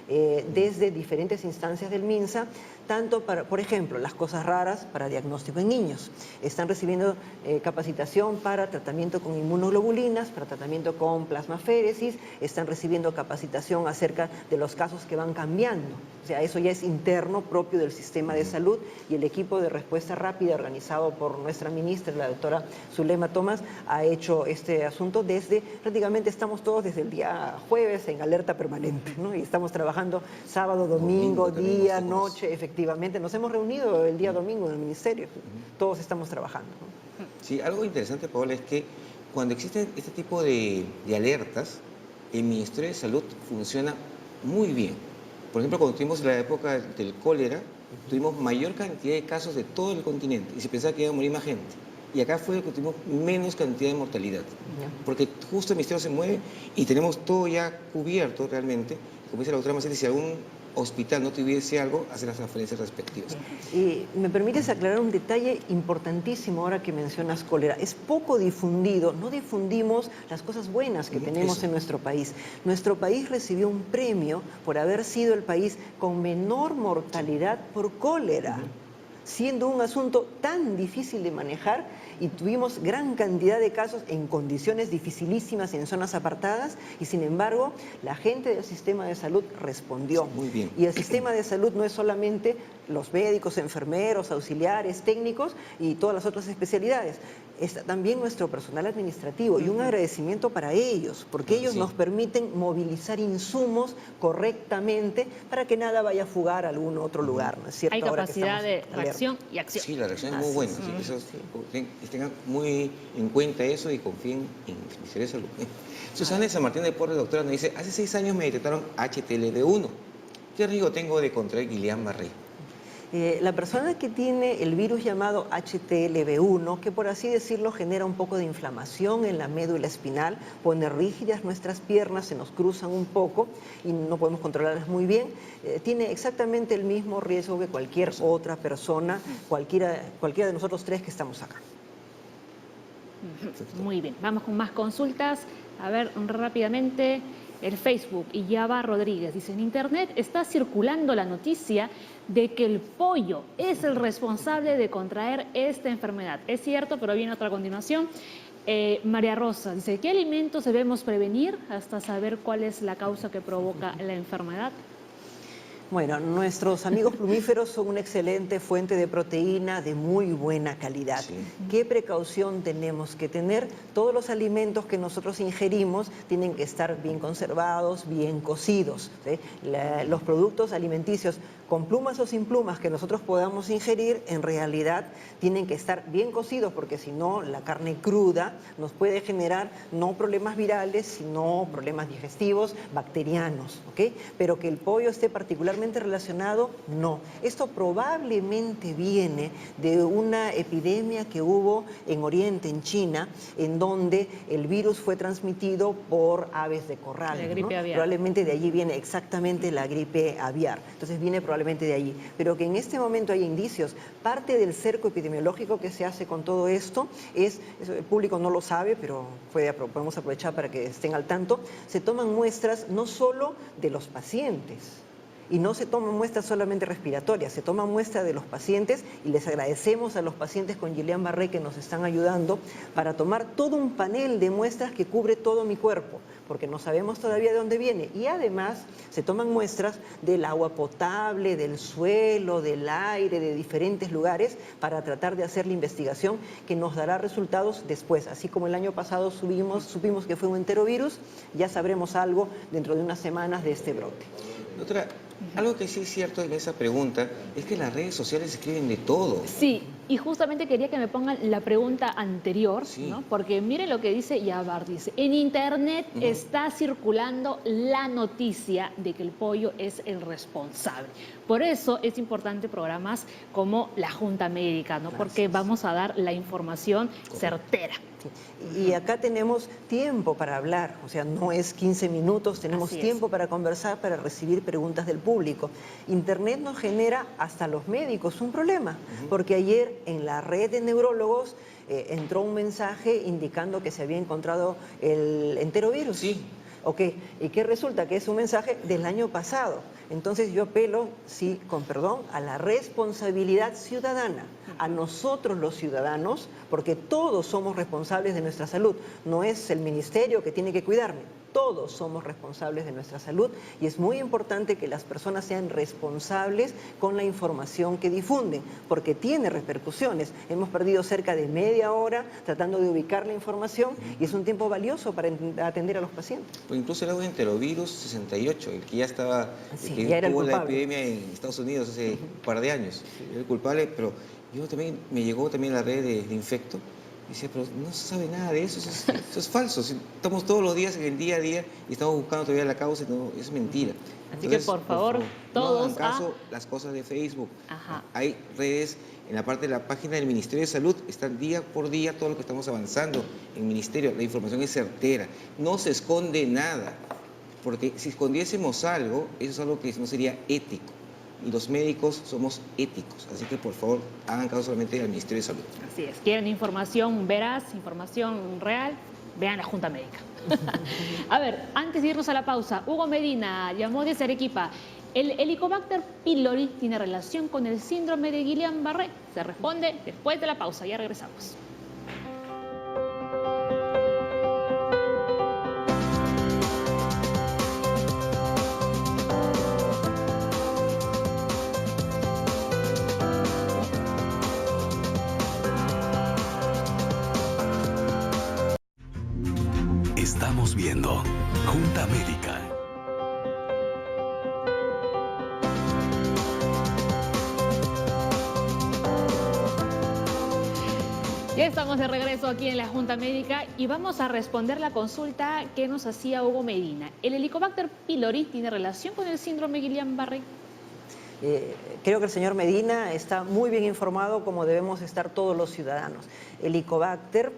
Speaker 3: desde diferentes instancias del MINSA, tanto para, por ejemplo, las cosas raras para diagnóstico en niños. Están recibiendo capacitación para tratamiento con inmunoglobulinas, para tratamiento con plasmaféresis, están recibiendo capacitación acerca de los casos que van cambiando. O sea, eso ya es interno, propio del sistema de salud, y el equipo de respuesta rápida organizado por nuestra ministra, la doctora Zulema Tomás, ha hecho este asunto desde, prácticamente estamos todos desde el día jueves en alerta permanente, ¿no? Y estamos trabajando sábado, domingo, día, noche, efectivamente. Nos hemos reunido el día domingo en el ministerio, todos estamos trabajando, ¿no?
Speaker 2: Sí, algo interesante, Paola, es que cuando existen este tipo de alertas, el Ministerio de Salud funciona muy bien. Por ejemplo, cuando tuvimos la época del cólera, tuvimos mayor cantidad de casos de todo el continente y se pensaba que iba a morir más gente. Y acá fue que tuvimos menos cantidad de mortalidad, porque justo el Ministerio se mueve y tenemos todo ya cubierto realmente. Como dice la doctora Macetti, si algún hospital no tuviese algo, hacer las transferencias respectivas.
Speaker 3: Y me permites aclarar un detalle importantísimo ahora que mencionas cólera. Es poco difundido, no difundimos las cosas buenas que tenemos en nuestro país. Nuestro país recibió un premio por haber sido el país con menor mortalidad por cólera, siendo un asunto tan difícil de manejar, y tuvimos gran cantidad de casos en condiciones dificilísimas en zonas apartadas, y sin embargo la gente del sistema de salud respondió.
Speaker 2: Muy bien.
Speaker 3: Y el sistema de salud no es solamente los médicos, enfermeros, auxiliares, técnicos y todas las otras especialidades. Está también nuestro personal administrativo, y un agradecimiento para ellos, porque ellos nos permiten movilizar insumos correctamente para que nada vaya a fugar a algún otro lugar, ¿no es cierto?
Speaker 1: Hay
Speaker 3: Ahora que
Speaker 1: capacidad de
Speaker 3: estamos
Speaker 1: reacción y acción.
Speaker 2: Sí, la reacción es muy buena. Sí, eso, tengan muy en cuenta eso y confíen en el Ministerio de Salud. Susana de San Martín de Porres, doctora, nos dice, hace 6 años me detectaron HTLV1. ¿Qué riesgo tengo de contraer Guillain-Barré?
Speaker 3: La persona que tiene el virus llamado HTLV1, que por así decirlo genera un poco de inflamación en la médula espinal, pone rígidas nuestras piernas, se nos cruzan un poco y no podemos controlarlas muy bien, tiene exactamente el mismo riesgo que cualquier otra persona, cualquiera de nosotros 3 que estamos acá.
Speaker 1: Muy bien, vamos con más consultas. A ver, rápidamente, el Facebook, Iyaba Rodríguez dice, en Internet está circulando la noticia de que el pollo es el responsable de contraer esta enfermedad. Es cierto, pero viene otra a continuación. María Rosa dice, ¿qué alimentos debemos prevenir hasta saber cuál es la causa que provoca la enfermedad?
Speaker 3: Bueno, nuestros amigos plumíferos son una excelente fuente de proteína de muy buena calidad.
Speaker 2: Sí.
Speaker 3: ¿Qué precaución tenemos que tener? Todos los alimentos que nosotros ingerimos tienen que estar bien conservados, bien cocidos, ¿sí? Los productos alimenticios con plumas o sin plumas que nosotros podamos ingerir, en realidad tienen que estar bien cocidos, porque si no, la carne cruda nos puede generar no problemas virales, sino problemas digestivos, bacterianos, ¿ok? Pero que el pollo esté particularmente relacionado, no. Esto probablemente viene de una epidemia que hubo en Oriente, en China, en donde el virus fue transmitido por aves de corral.
Speaker 1: La gripe aviar.
Speaker 3: Probablemente de allí viene exactamente la gripe aviar. Entonces viene probablemente de allí. Pero que en este momento hay indicios. Parte del cerco epidemiológico que se hace con todo esto es, el público no lo sabe, pero podemos aprovechar para que estén al tanto, se toman muestras no solo de los pacientes, y no se toman muestras solamente respiratorias, se toman muestras de los pacientes, y les agradecemos a los pacientes con Guillain-Barré que nos están ayudando para tomar todo un panel de muestras que cubre todo mi cuerpo, porque no sabemos todavía de dónde viene. Y además se toman muestras del agua potable, del suelo, del aire, de diferentes lugares, para tratar de hacer la investigación que nos dará resultados después. Así como el año pasado supimos que fue un enterovirus, ya sabremos algo dentro de unas semanas de este brote.
Speaker 2: Doctora, algo que sí es cierto en esa pregunta es que las redes sociales escriben de todo.
Speaker 1: Sí, y justamente quería que me pongan la pregunta anterior,
Speaker 2: Sí.
Speaker 1: ¿no? Porque mire lo que dice Yabar, dice, en Internet está circulando la noticia de que el pollo es el responsable. Por eso es importante programas como la Junta Médica, ¿no? Porque vamos a dar la información certera.
Speaker 3: Y acá tenemos tiempo para hablar, o sea, no es 15 minutos, tenemos
Speaker 1: Así es.
Speaker 3: tiempo para conversar, para recibir preguntas del público. Internet nos genera hasta los médicos un problema, porque ayer en la red de neurólogos entró un mensaje indicando que se había encontrado el enterovirus.
Speaker 2: Sí.
Speaker 3: Ok, ¿y qué resulta? Que es un mensaje del año pasado. Entonces yo apelo, sí, con perdón, a la responsabilidad ciudadana, a nosotros los ciudadanos, porque todos somos responsables de nuestra salud. No es el ministerio que tiene que cuidarme, todos somos responsables de nuestra salud, y es muy importante que las personas sean responsables con la información que difunden, porque tiene repercusiones. Hemos perdido cerca de media hora tratando de ubicar la información, y es un tiempo valioso para atender a los pacientes.
Speaker 2: O incluso era un enterovirus 68, el que ya estaba,
Speaker 3: Sí,
Speaker 2: que
Speaker 3: ya era el
Speaker 2: tuvo la
Speaker 3: culpable.
Speaker 2: epidemia en Estados Unidos hace un par de años. Era el culpable, pero yo también, me llegó también la red de Infecto. Y decía, pero no se sabe nada de eso, eso es falso. Estamos todos los días en el día a día y estamos buscando todavía la causa y no, es mentira.
Speaker 1: Así que por favor,
Speaker 2: no
Speaker 1: todos
Speaker 2: hagan caso las cosas de Facebook.
Speaker 1: Ajá.
Speaker 2: Hay redes en la parte de la página del Ministerio de Salud, están día por día todo lo que estamos avanzando en el Ministerio. La información es certera, no se esconde nada. porque si escondiésemos algo, eso es algo que no sería ético. Y los médicos somos éticos, así que por favor hagan caso solamente al Ministerio de Salud.
Speaker 1: Así es, quieren información veraz, información real, vean la Junta Médica. A ver, antes de irnos a la pausa, Hugo Medina llamó desde Arequipa. ¿El Helicobacter pylori tiene relación con el síndrome de Guillain-Barré? Se responde después de la pausa, ya regresamos.
Speaker 4: Estamos viendo Junta Médica.
Speaker 1: Ya estamos de regreso aquí en la Junta Médica y vamos a responder la consulta que nos hacía Hugo Medina. ¿El Helicobacter pylori tiene relación con el síndrome Guillain-Barré?
Speaker 3: Creo que el señor Medina está muy bien informado, como debemos estar todos los ciudadanos. Helicobacter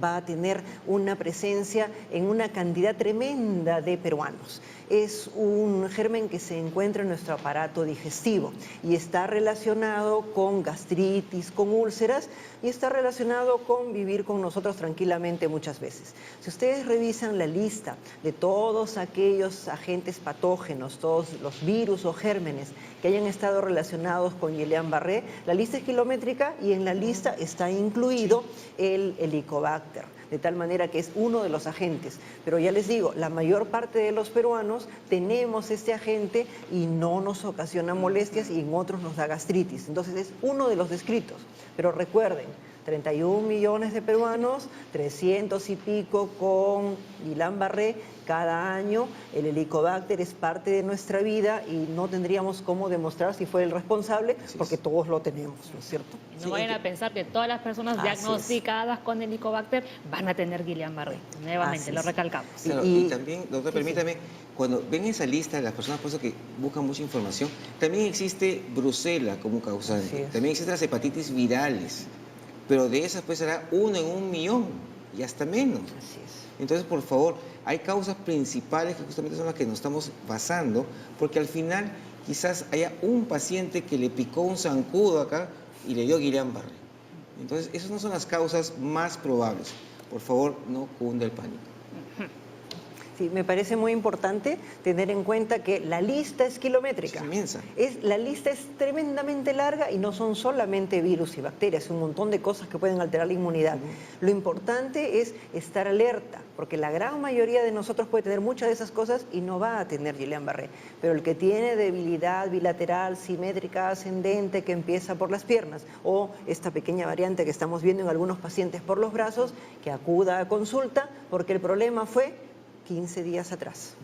Speaker 3: va a tener una presencia en una cantidad tremenda de peruanos. Es un germen que se encuentra en nuestro aparato digestivo y está relacionado con gastritis, con úlceras y está relacionado con vivir con nosotros tranquilamente muchas veces. Si ustedes revisan la lista de todos aquellos agentes patógenos, todos los virus o gérmenes que hayan estado relacionados con Guillain-Barré, la lista es kilométrica y en la lista está incluido el Helicobacter, de tal manera que es uno de los agentes. Pero ya les digo, la mayor parte de los peruanos tenemos este agente y no nos ocasiona molestias y en otros nos da gastritis. Entonces es uno de los descritos. Pero recuerden, 31 millones de peruanos, 300 y pico con Guillain-Barré cada año. El Helicobacter es parte de nuestra vida y no tendríamos cómo demostrar si fue el responsable, porque todos lo tenemos, ¿no es cierto?
Speaker 1: No vayan a pensar que todas las personas diagnosticadas con Helicobacter van a tener Guillain-Barré. Nuevamente, lo recalcamos.
Speaker 2: Claro, y también, doctor, permítame, cuando ven esa lista de las personas por eso que buscan mucha información, también existe brucela como causante, también existen las hepatitis virales, pero de esas pues será 1 en 1 millón y hasta menos.
Speaker 3: Así es.
Speaker 2: Entonces, por favor, hay causas principales que justamente son las que nos estamos basando, porque al final quizás haya un paciente que le picó un zancudo acá y le dio Guillain-Barré. Entonces, esas no son las causas más probables. Por favor, no cunda el pánico.
Speaker 3: Sí, me parece muy importante tener en cuenta que la lista es kilométrica.
Speaker 2: Es inmensa.
Speaker 3: La lista es tremendamente larga y no son solamente virus y bacterias, un montón de cosas que pueden alterar la inmunidad. Lo importante es estar alerta, porque la gran mayoría de nosotros puede tener muchas de esas cosas y no va a tener Guillain-Barré. Pero el que tiene debilidad bilateral, simétrica, ascendente, que empieza por las piernas, o esta pequeña variante que estamos viendo en algunos pacientes por los brazos, que acuda a consulta, porque el problema fue 15 días atrás.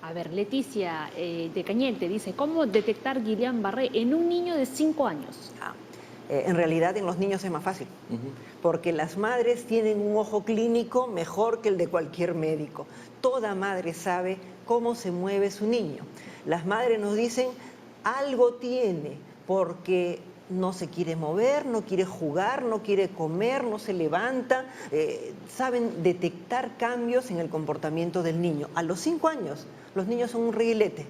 Speaker 1: A ver, Leticia de Cañete dice, ¿cómo detectar Guillain-Barré en un niño de 5 años?
Speaker 3: En realidad en los niños es más fácil, porque las madres tienen un ojo clínico mejor que el de cualquier médico. Toda madre sabe cómo se mueve su niño. Las madres nos dicen, algo tiene, porque no se quiere mover, no quiere jugar, no quiere comer, no se levanta. Saben detectar cambios en el comportamiento del niño. A los 5 años, los niños son un reguilete.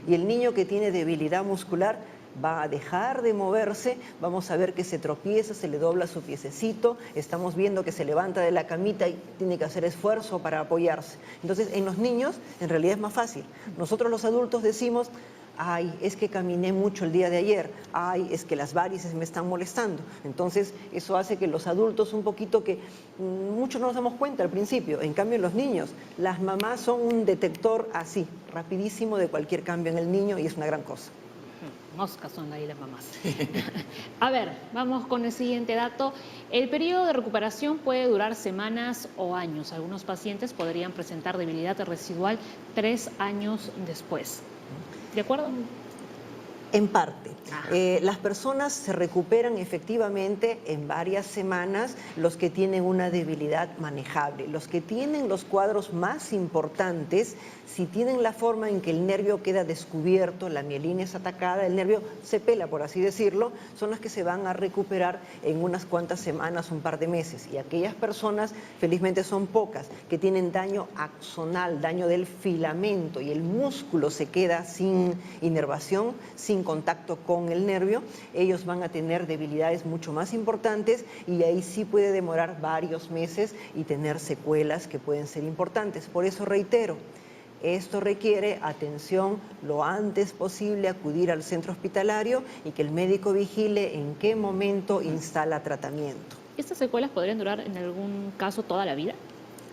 Speaker 3: Y el niño que tiene debilidad muscular va a dejar de moverse, vamos a ver que se tropieza, se le dobla su piececito, estamos viendo que se levanta de la camita y tiene que hacer esfuerzo para apoyarse. Entonces, en los niños, en realidad es más fácil. Nosotros los adultos decimos, ay, es que caminé mucho el día de ayer, ay, es que las varices me están molestando. Entonces, eso hace que los adultos un poquito que muchos no nos damos cuenta al principio. En cambio, en los niños, las mamás son un detector así, rapidísimo de cualquier cambio en el niño y es una gran cosa.
Speaker 1: Moscas son ahí las mamás. A ver, vamos con el siguiente dato. El periodo de recuperación puede durar semanas o años. Algunos pacientes podrían presentar debilidad residual 3 años después. ¿De acuerdo?
Speaker 3: En parte.
Speaker 1: Ajá.
Speaker 3: Las personas se recuperan efectivamente en varias semanas, los que tienen una debilidad manejable. Los que tienen los cuadros más importantes, si tienen la forma en que el nervio queda descubierto, la mielina es atacada, el nervio se pela, por así decirlo, son las que se van a recuperar en unas cuantas semanas, un par de meses. Y aquellas personas, felizmente son pocas, que tienen daño axonal, daño del filamento, y el músculo se queda sin inervación, sin contacto con el nervio, ellos van a tener debilidades mucho más importantes y ahí sí puede demorar varios meses y tener secuelas que pueden ser importantes. Por eso reitero, esto requiere atención lo antes posible, acudir al centro hospitalario y que el médico vigile en qué momento instala tratamiento.
Speaker 1: ¿Estas secuelas podrían durar en algún caso toda la vida?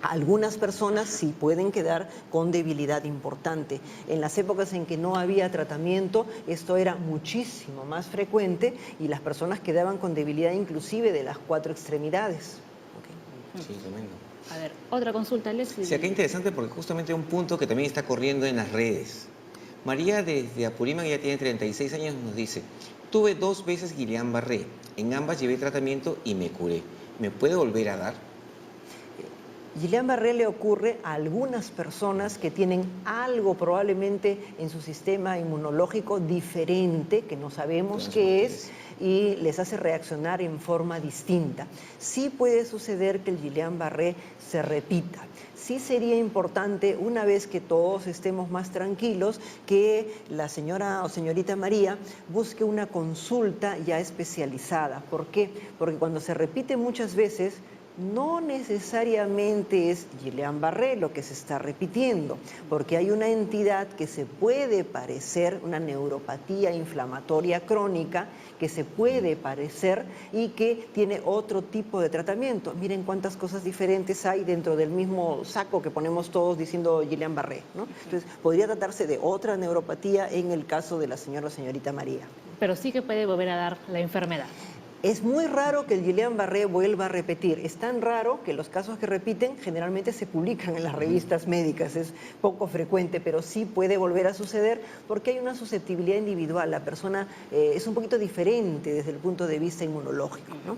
Speaker 3: Algunas personas sí pueden quedar con debilidad importante. En las épocas en que no había tratamiento, esto era muchísimo más frecuente y las personas quedaban con debilidad inclusive de las 4 extremidades.
Speaker 2: Sí, tremendo.
Speaker 1: A ver, otra consulta, Leslie.
Speaker 2: Sí, acá interesante porque justamente un punto que también está corriendo en las redes. María desde Apurímac, ya tiene 36 años, nos dice: tuve 2 veces Guillain-Barré, en ambas llevé tratamiento y me curé. ¿Me puede volver a dar?
Speaker 3: Guillain-Barré le ocurre a algunas personas que tienen algo probablemente en su sistema inmunológico diferente, que no sabemos qué es, y les hace reaccionar en forma distinta. Sí puede suceder que el Guillain-Barré se repita. Sí sería importante, una vez que todos estemos más tranquilos, que la señora o señorita María busque una consulta ya especializada. ¿Por qué? Porque cuando se repite muchas veces, no necesariamente es Guillain-Barré lo que se está repitiendo, porque hay una entidad que se puede parecer, una neuropatía inflamatoria crónica, que se puede parecer y que tiene otro tipo de tratamiento. Miren cuántas cosas diferentes hay dentro del mismo saco que ponemos todos diciendo Guillain-Barré, ¿no? Entonces, podría tratarse de otra neuropatía en el caso de la señora o señorita María.
Speaker 1: Pero sí que puede volver a dar la enfermedad.
Speaker 3: Es muy raro que el Guillain-Barré vuelva a repetir. Es tan raro que los casos que repiten generalmente se publican en las revistas médicas. Es poco frecuente, pero sí puede volver a suceder porque hay una susceptibilidad individual. La persona es un poquito diferente desde el punto de vista inmunológico, ¿no?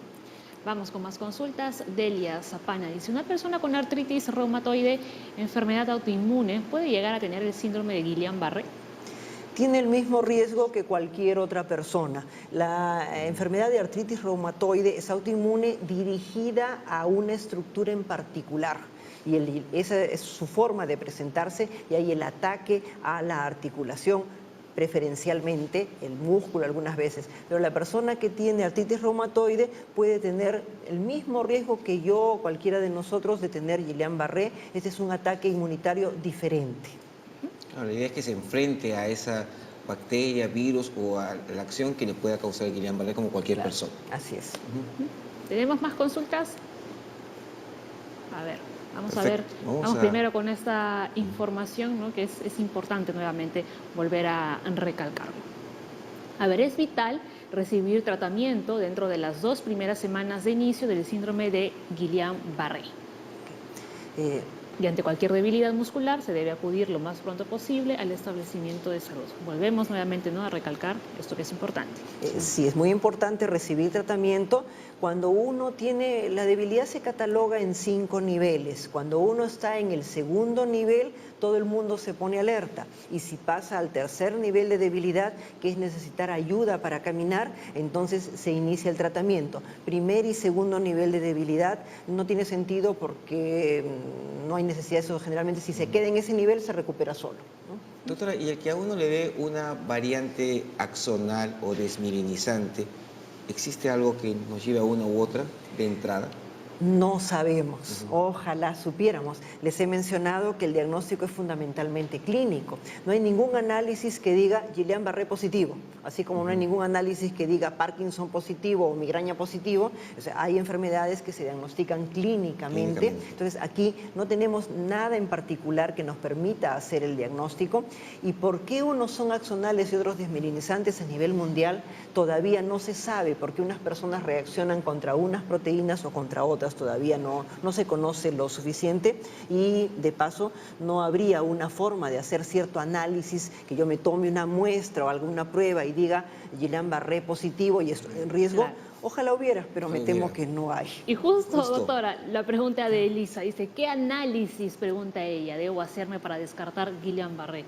Speaker 1: Vamos con más consultas. Delia Zapana dice: ¿una persona con artritis reumatoide, enfermedad autoinmune, puede llegar a tener el síndrome de Guillain-Barré?
Speaker 3: Tiene el mismo riesgo que cualquier otra persona. La enfermedad de artritis reumatoide es autoinmune dirigida a una estructura en particular. Y esa es su forma de presentarse, y hay el ataque a la articulación, preferencialmente el músculo algunas veces. Pero la persona que tiene artritis reumatoide puede tener el mismo riesgo que yo o cualquiera de nosotros de tener Guillain-Barré. Este es un ataque inmunitario diferente.
Speaker 2: Claro, la idea es que se enfrente a esa bacteria, virus o a la acción que le pueda causar el Guillain-Barré como cualquier persona.
Speaker 3: Así es.
Speaker 1: ¿Tenemos más consultas? A ver, vamos
Speaker 2: Perfecto.
Speaker 1: a ver. Vamos primero con esta información, ¿no? Que es importante nuevamente volver a recalcarlo. A ver, es vital recibir tratamiento dentro de las 2 primeras semanas de inicio del síndrome de Guillain-Barré. Y ante cualquier debilidad muscular se debe acudir lo más pronto posible al establecimiento de salud. Volvemos nuevamente, ¿no?, a recalcar esto que es importante.
Speaker 3: Sí, es muy importante recibir tratamiento. Cuando uno tiene, la debilidad se cataloga en 5 niveles. Cuando uno está en el segundo nivel, todo el mundo se pone alerta. Y si pasa al tercer nivel de debilidad, que es necesitar ayuda para caminar, entonces se inicia el tratamiento. Primer y segundo nivel de debilidad no tiene sentido porque no hay necesidad de eso. Generalmente, si se queda en ese nivel, se recupera solo, ¿no?
Speaker 2: Doctora, y el que a uno le dé una variante axonal o desmielinizante, ¿existe algo que nos lleve a una u otra de entrada?
Speaker 3: No sabemos, ojalá supiéramos. Les he mencionado que el diagnóstico es fundamentalmente clínico. No hay ningún análisis que diga Guillain-Barré positivo, así como no hay ningún análisis que diga Parkinson positivo o migraña positivo. O sea, hay enfermedades que se diagnostican clínicamente. Entonces, aquí no tenemos nada en particular que nos permita hacer el diagnóstico. ¿Y por qué unos son axonales y otros desmielinizantes a nivel mundial? Todavía no se sabe, porque unas personas reaccionan contra unas proteínas o contra otras. cosas todavía no se conoce lo suficiente y de paso no habría una forma de hacer cierto análisis, que yo me tome una muestra o alguna prueba y diga Guillain-Barré positivo y estoy en riesgo.
Speaker 1: Claro.
Speaker 3: Ojalá hubiera, pero me temo que no hay.
Speaker 1: Y justo,
Speaker 2: Justo.
Speaker 1: doctora, la pregunta de Elisa dice, ¿qué análisis, pregunta ella, debo hacerme para descartar Guillain-Barré?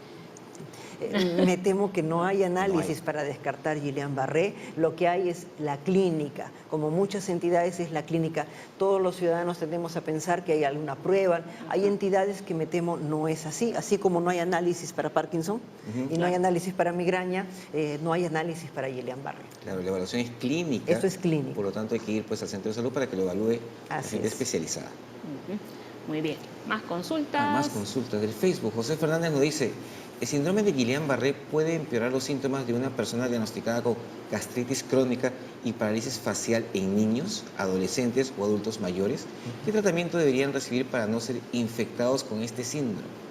Speaker 3: Me temo que no hay análisis
Speaker 2: No hay.
Speaker 3: para descartar Guillain-Barré. Lo que hay es la clínica. Como muchas entidades es la clínica. Todos los ciudadanos tendemos a pensar que hay alguna prueba. Hay entidades que me temo no es así. Así como no hay análisis para Parkinson y no hay análisis para migraña, no hay análisis para Guillain-Barré.
Speaker 2: Claro, la evaluación es clínica.
Speaker 3: Eso es clínico.
Speaker 2: Por lo tanto, hay que ir pues, al centro de salud para que lo evalúe la
Speaker 3: Así
Speaker 2: gente
Speaker 3: es.
Speaker 2: especializada.
Speaker 1: Muy bien. Más consultas.
Speaker 2: Más consultas del Facebook. José Fernández nos dice, ¿el síndrome de Guillain-Barré puede empeorar los síntomas de una persona diagnosticada con gastritis crónica y parálisis facial en niños, adolescentes o adultos mayores? ¿Qué tratamiento deberían recibir para no ser infectados con este síndrome?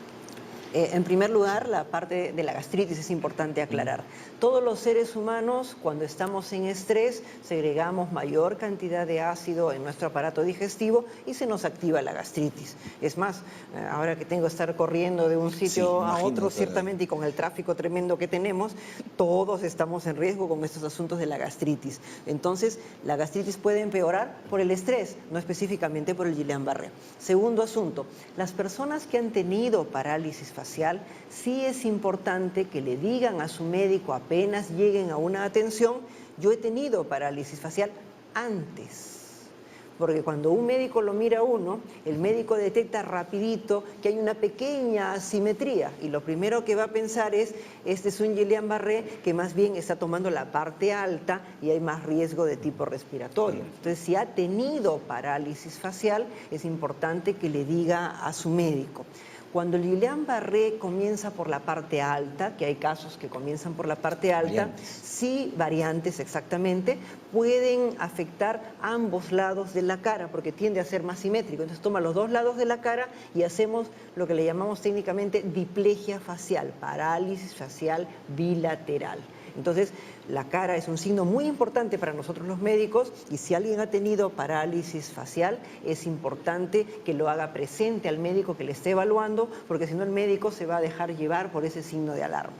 Speaker 3: En primer lugar, la parte de la gastritis es importante aclarar. Todos los seres humanos, cuando estamos en estrés, segregamos mayor cantidad de ácido en nuestro aparato digestivo y se nos activa la gastritis. Es más, ahora que tengo que estar corriendo de un sitio a
Speaker 2: imagino,
Speaker 3: otro,
Speaker 2: claro.
Speaker 3: ciertamente, y con el tráfico tremendo que tenemos, todos estamos en riesgo con estos asuntos de la gastritis. Entonces, la gastritis puede empeorar por el estrés, no específicamente por el Guillain-Barré. Segundo asunto, las personas que han tenido parálisis facial, sí es importante que le digan a su médico apenas lleguen a una atención, yo he tenido parálisis facial antes. Porque cuando un médico lo mira a uno, el médico detecta rapidito que hay una pequeña asimetría y lo primero que va a pensar es, este es un Guillain-Barré que más bien está tomando la parte alta y hay más riesgo de tipo respiratorio. Entonces, si ha tenido parálisis facial, es importante que le diga a su médico. Cuando el Guillain-Barré comienza por la parte alta, que hay casos que comienzan por la parte alta, sí, variantes exactamente, pueden afectar ambos lados de la cara, porque tiende a ser más simétrico. Entonces toma los dos lados de la cara y hacemos lo que le llamamos técnicamente diplegia facial, parálisis facial bilateral. Entonces, la cara es un signo muy importante para nosotros los médicos y si alguien ha tenido parálisis facial, es importante que lo haga presente al médico que le esté evaluando, porque si no el médico se va a dejar llevar por ese signo de alarma.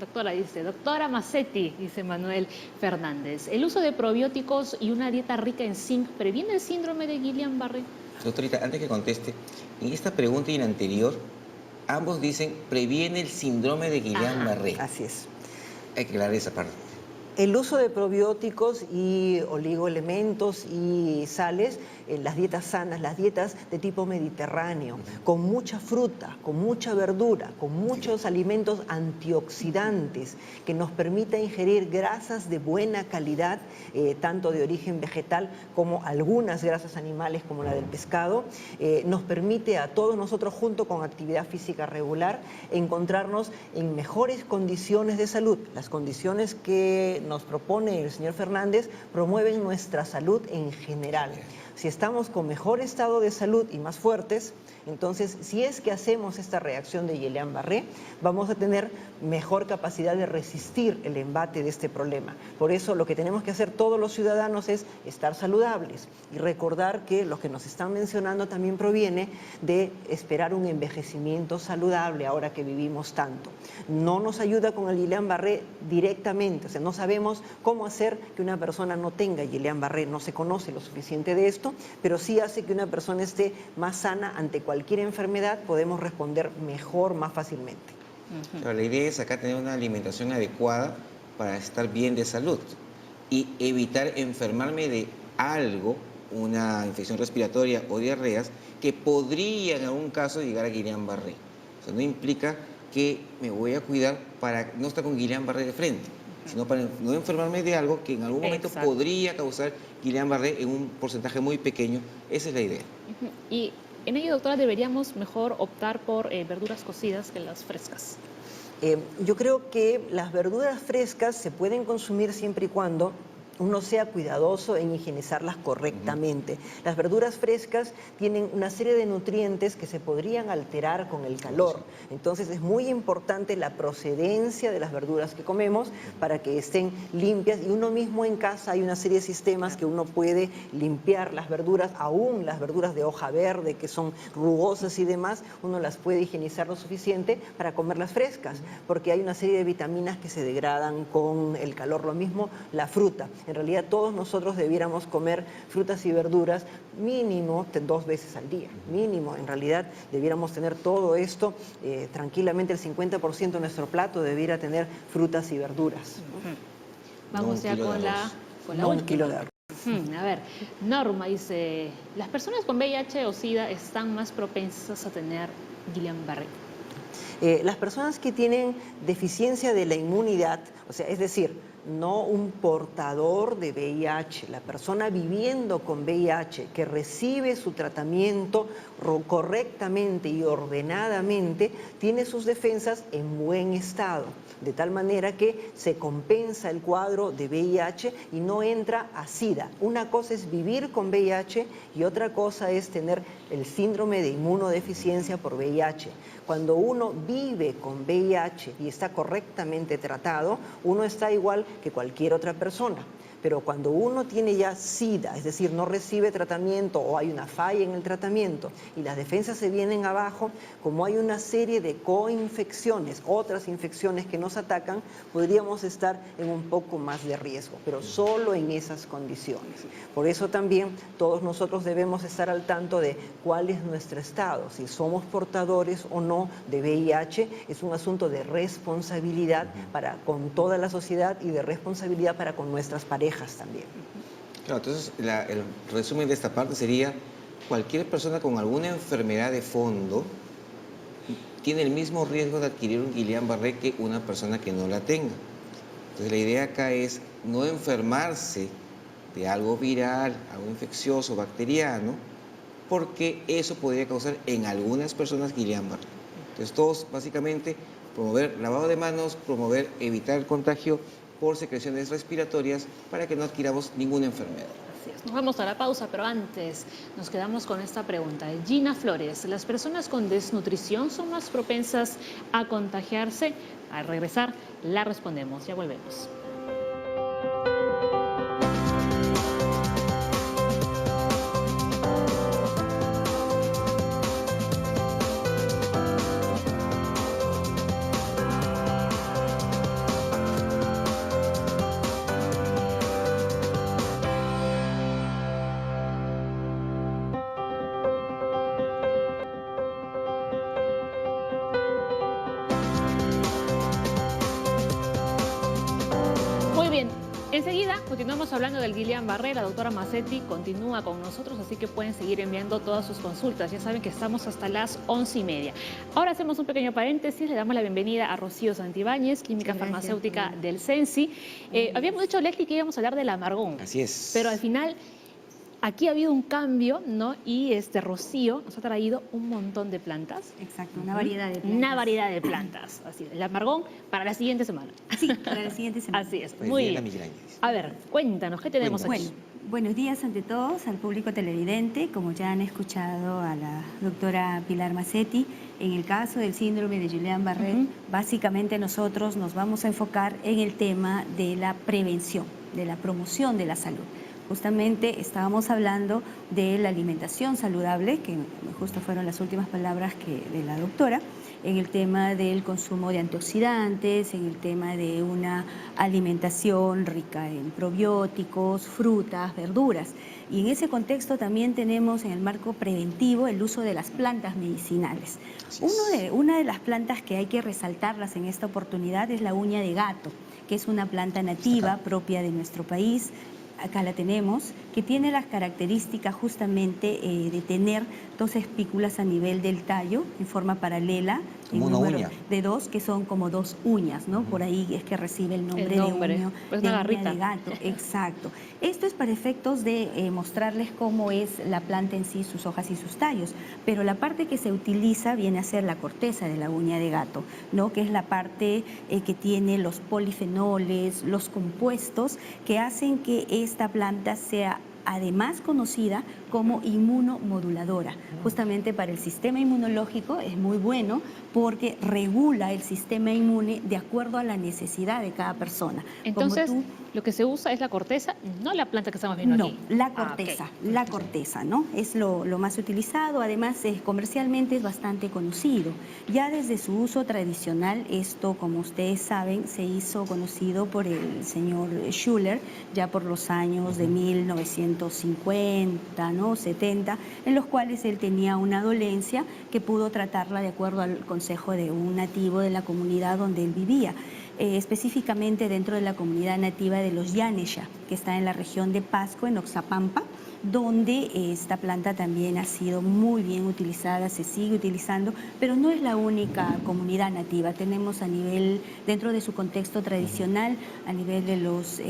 Speaker 1: Doctora, dice, doctora Massetti, dice Manuel Fernández, ¿el uso de probióticos y una dieta rica en zinc previene el síndrome de Guillain-Barré?
Speaker 2: Doctorita, antes que conteste, en esta pregunta y en la anterior, ambos dicen previene el síndrome de Guillain-Barré.
Speaker 3: Así es.
Speaker 2: Hay que aclarar esa parte.
Speaker 3: El uso de probióticos y oligoelementos y sales, las dietas sanas, las dietas de tipo mediterráneo, con mucha fruta, con mucha verdura, con muchos alimentos antioxidantes, que nos permita ingerir grasas de buena calidad, tanto de origen vegetal como algunas grasas animales como la del pescado, nos permite a todos nosotros, junto con actividad física regular, encontrarnos en mejores condiciones de salud. Las condiciones que nos propone el señor Fernández promueven nuestra salud en general. Si estamos con mejor estado de salud y más fuertes, entonces si es que hacemos esta reacción de Guillain-Barré, vamos a tener mejor capacidad de resistir el embate de este problema. Por eso lo que tenemos que hacer todos los ciudadanos es estar saludables y recordar que lo que nos están mencionando también proviene de esperar un envejecimiento saludable ahora que vivimos tanto. No nos ayuda con el Guillain-Barré directamente, o sea, no sabemos cómo hacer que una persona no tenga Guillain-Barré, no se conoce lo suficiente de esto, pero sí hace que una persona esté más sana ante cualquier enfermedad, podemos responder mejor, más fácilmente.
Speaker 2: Pero la idea es acá tener una alimentación adecuada para estar bien de salud y evitar enfermarme de algo, una infección respiratoria o diarreas, que podría en algún caso llegar a Guillain-Barré. O sea, no implica que me voy a cuidar para no estar con Guillain-Barré de frente, sino para no enfermarme de algo que en algún momento podría causar Guillain-Barré en un porcentaje muy pequeño. Esa es la idea.
Speaker 1: Y en ello, doctora, deberíamos mejor optar por verduras cocidas que las frescas.
Speaker 3: Yo creo que las verduras frescas se pueden consumir siempre y cuando uno sea cuidadoso en higienizarlas correctamente. Las verduras frescas tienen una serie de nutrientes que se podrían alterar con el calor. Entonces es muy importante la procedencia de las verduras que comemos para que estén limpias, y uno mismo en casa hay una serie de sistemas que uno puede limpiar las verduras, aún las verduras de hoja verde que son rugosas y demás, uno las puede higienizar lo suficiente para comerlas frescas, porque hay una serie de vitaminas que se degradan con el calor. Lo mismo la fruta. En realidad todos nosotros debiéramos comer frutas y verduras mínimo 2 veces al día, mínimo. En realidad debiéramos tener todo esto, tranquilamente el 50% de nuestro plato debiera tener frutas y verduras.
Speaker 1: Vamos ya con la
Speaker 3: No un
Speaker 1: última.
Speaker 3: kilo de arroz.
Speaker 1: A ver, Norma dice, ¿las personas con VIH o SIDA están más propensas a tener Guillain-Barré?
Speaker 3: Las personas que tienen deficiencia de la inmunidad, o sea, es decir, no un portador de VIH, la persona viviendo con VIH que recibe su tratamiento correctamente y ordenadamente, tiene sus defensas en buen estado, de tal manera que se compensa el cuadro de VIH y no entra a SIDA. Una cosa es vivir con VIH y otra cosa es tener el síndrome de inmunodeficiencia por VIH. Cuando uno vive con VIH y está correctamente tratado, uno está igual que cualquier otra persona. Pero cuando uno tiene ya SIDA, es decir, no recibe tratamiento o hay una falla en el tratamiento y las defensas se vienen abajo, como hay una serie de coinfecciones, otras infecciones que nos atacan, podríamos estar en un poco más de riesgo, pero solo en esas condiciones. Por eso también todos nosotros debemos estar al tanto de cuál es nuestro estado, si somos portadores o no de VIH. Es un asunto de responsabilidad para con toda la sociedad y de responsabilidad para con nuestras parejas también.
Speaker 2: Claro, entonces el resumen de esta parte sería: cualquier persona con alguna enfermedad de fondo tiene el mismo riesgo de adquirir un Guillain-Barré que una persona que no la tenga. Entonces la idea acá es no enfermarse de algo viral, algo infeccioso, bacteriano, porque eso podría causar en algunas personas Guillain-Barré. Entonces todos básicamente promover lavado de manos, evitar el contagio por secreciones respiratorias para que no adquiramos ninguna enfermedad.
Speaker 1: Así es. Nos vamos a la pausa, pero antes nos quedamos con esta pregunta. Gina Flores, ¿las personas con desnutrición son más propensas a contagiarse? Al regresar la respondemos. Ya volvemos. Enseguida continuamos hablando del Guillain-Barré. La doctora Mazzetti continúa con nosotros, así que pueden seguir enviando todas sus consultas. Ya saben que estamos hasta las 11:30. Ahora hacemos un pequeño paréntesis. Le damos la bienvenida a Rocío Santibáñez, química farmacéutica del CENSI. Habíamos dicho, Leslie, que íbamos a hablar del amargón.
Speaker 2: Así es.
Speaker 1: Pero al final, aquí ha habido un cambio, ¿no? Y Rocío nos ha traído un montón de plantas.
Speaker 5: Exacto, una variedad de plantas.
Speaker 1: Una variedad de plantas. Así es. El amargón para la siguiente semana.
Speaker 5: Sí, para la siguiente semana.
Speaker 1: Así es.
Speaker 2: Pues
Speaker 1: Muy
Speaker 2: bien,
Speaker 1: bien.
Speaker 2: la migraña.
Speaker 1: A ver, cuéntanos, ¿qué tenemos aquí?
Speaker 5: Bueno, buenos días ante todos, al público televidente. Como ya han escuchado a la doctora Pilar Mazzetti, en el caso del síndrome de Guillain-Barré, básicamente nosotros nos vamos a enfocar en el tema de la prevención, de la promoción de la salud. Justamente estábamos hablando de la alimentación saludable, que justo fueron las últimas palabras de la doctora, en el tema del consumo de antioxidantes, en el tema de una alimentación rica en probióticos, frutas, verduras. Y en ese contexto también tenemos en el marco preventivo el uso de las plantas medicinales. Una de las plantas que hay que resaltarlas en esta oportunidad es la uña de gato, que es una planta nativa propia de nuestro país. acá la tenemos, que tiene las características justamente de tener dos espículas a nivel del tallo en forma paralela,
Speaker 2: Como
Speaker 5: en
Speaker 2: una
Speaker 5: número
Speaker 2: uña.
Speaker 5: de dos, que son como dos uñas, ¿no? Por ahí es que recibe el nombre,
Speaker 1: Pues
Speaker 5: de
Speaker 1: una
Speaker 5: uña
Speaker 1: garrita.
Speaker 5: de gato. Exacto. Esto es para efectos de mostrarles cómo es la planta en sí, sus hojas y sus tallos, pero la parte que se utiliza viene a ser la corteza de la uña de gato, ¿no? Que es la parte que tiene los polifenoles, los compuestos que hacen que esta planta sea además conocida como inmunomoduladora. Justamente para el sistema inmunológico es muy bueno porque regula el sistema inmune de acuerdo a la necesidad de cada persona.
Speaker 1: Entonces,
Speaker 5: Como tú,
Speaker 1: lo que se usa es la corteza, no la planta que estamos viendo
Speaker 5: no,
Speaker 1: aquí.
Speaker 5: la
Speaker 1: Ah,
Speaker 5: corteza,
Speaker 1: ok.
Speaker 5: la corteza, ¿no? Es lo más utilizado, además comercialmente es bastante conocido. Ya desde su uso tradicional, esto, como ustedes saben, se hizo conocido por el señor Schuller, ya por los años de 1950, ¿no? 70, en los cuales él tenía una dolencia que pudo tratarla de acuerdo al consejo de un nativo de la comunidad donde él vivía. Específicamente dentro de la comunidad nativa de los Yanesha, que está en la región de Pasco, en Oxapampa, donde esta planta también ha sido muy bien utilizada, se sigue utilizando, pero no es la única comunidad nativa. Tenemos a nivel, dentro de su contexto tradicional, a nivel de los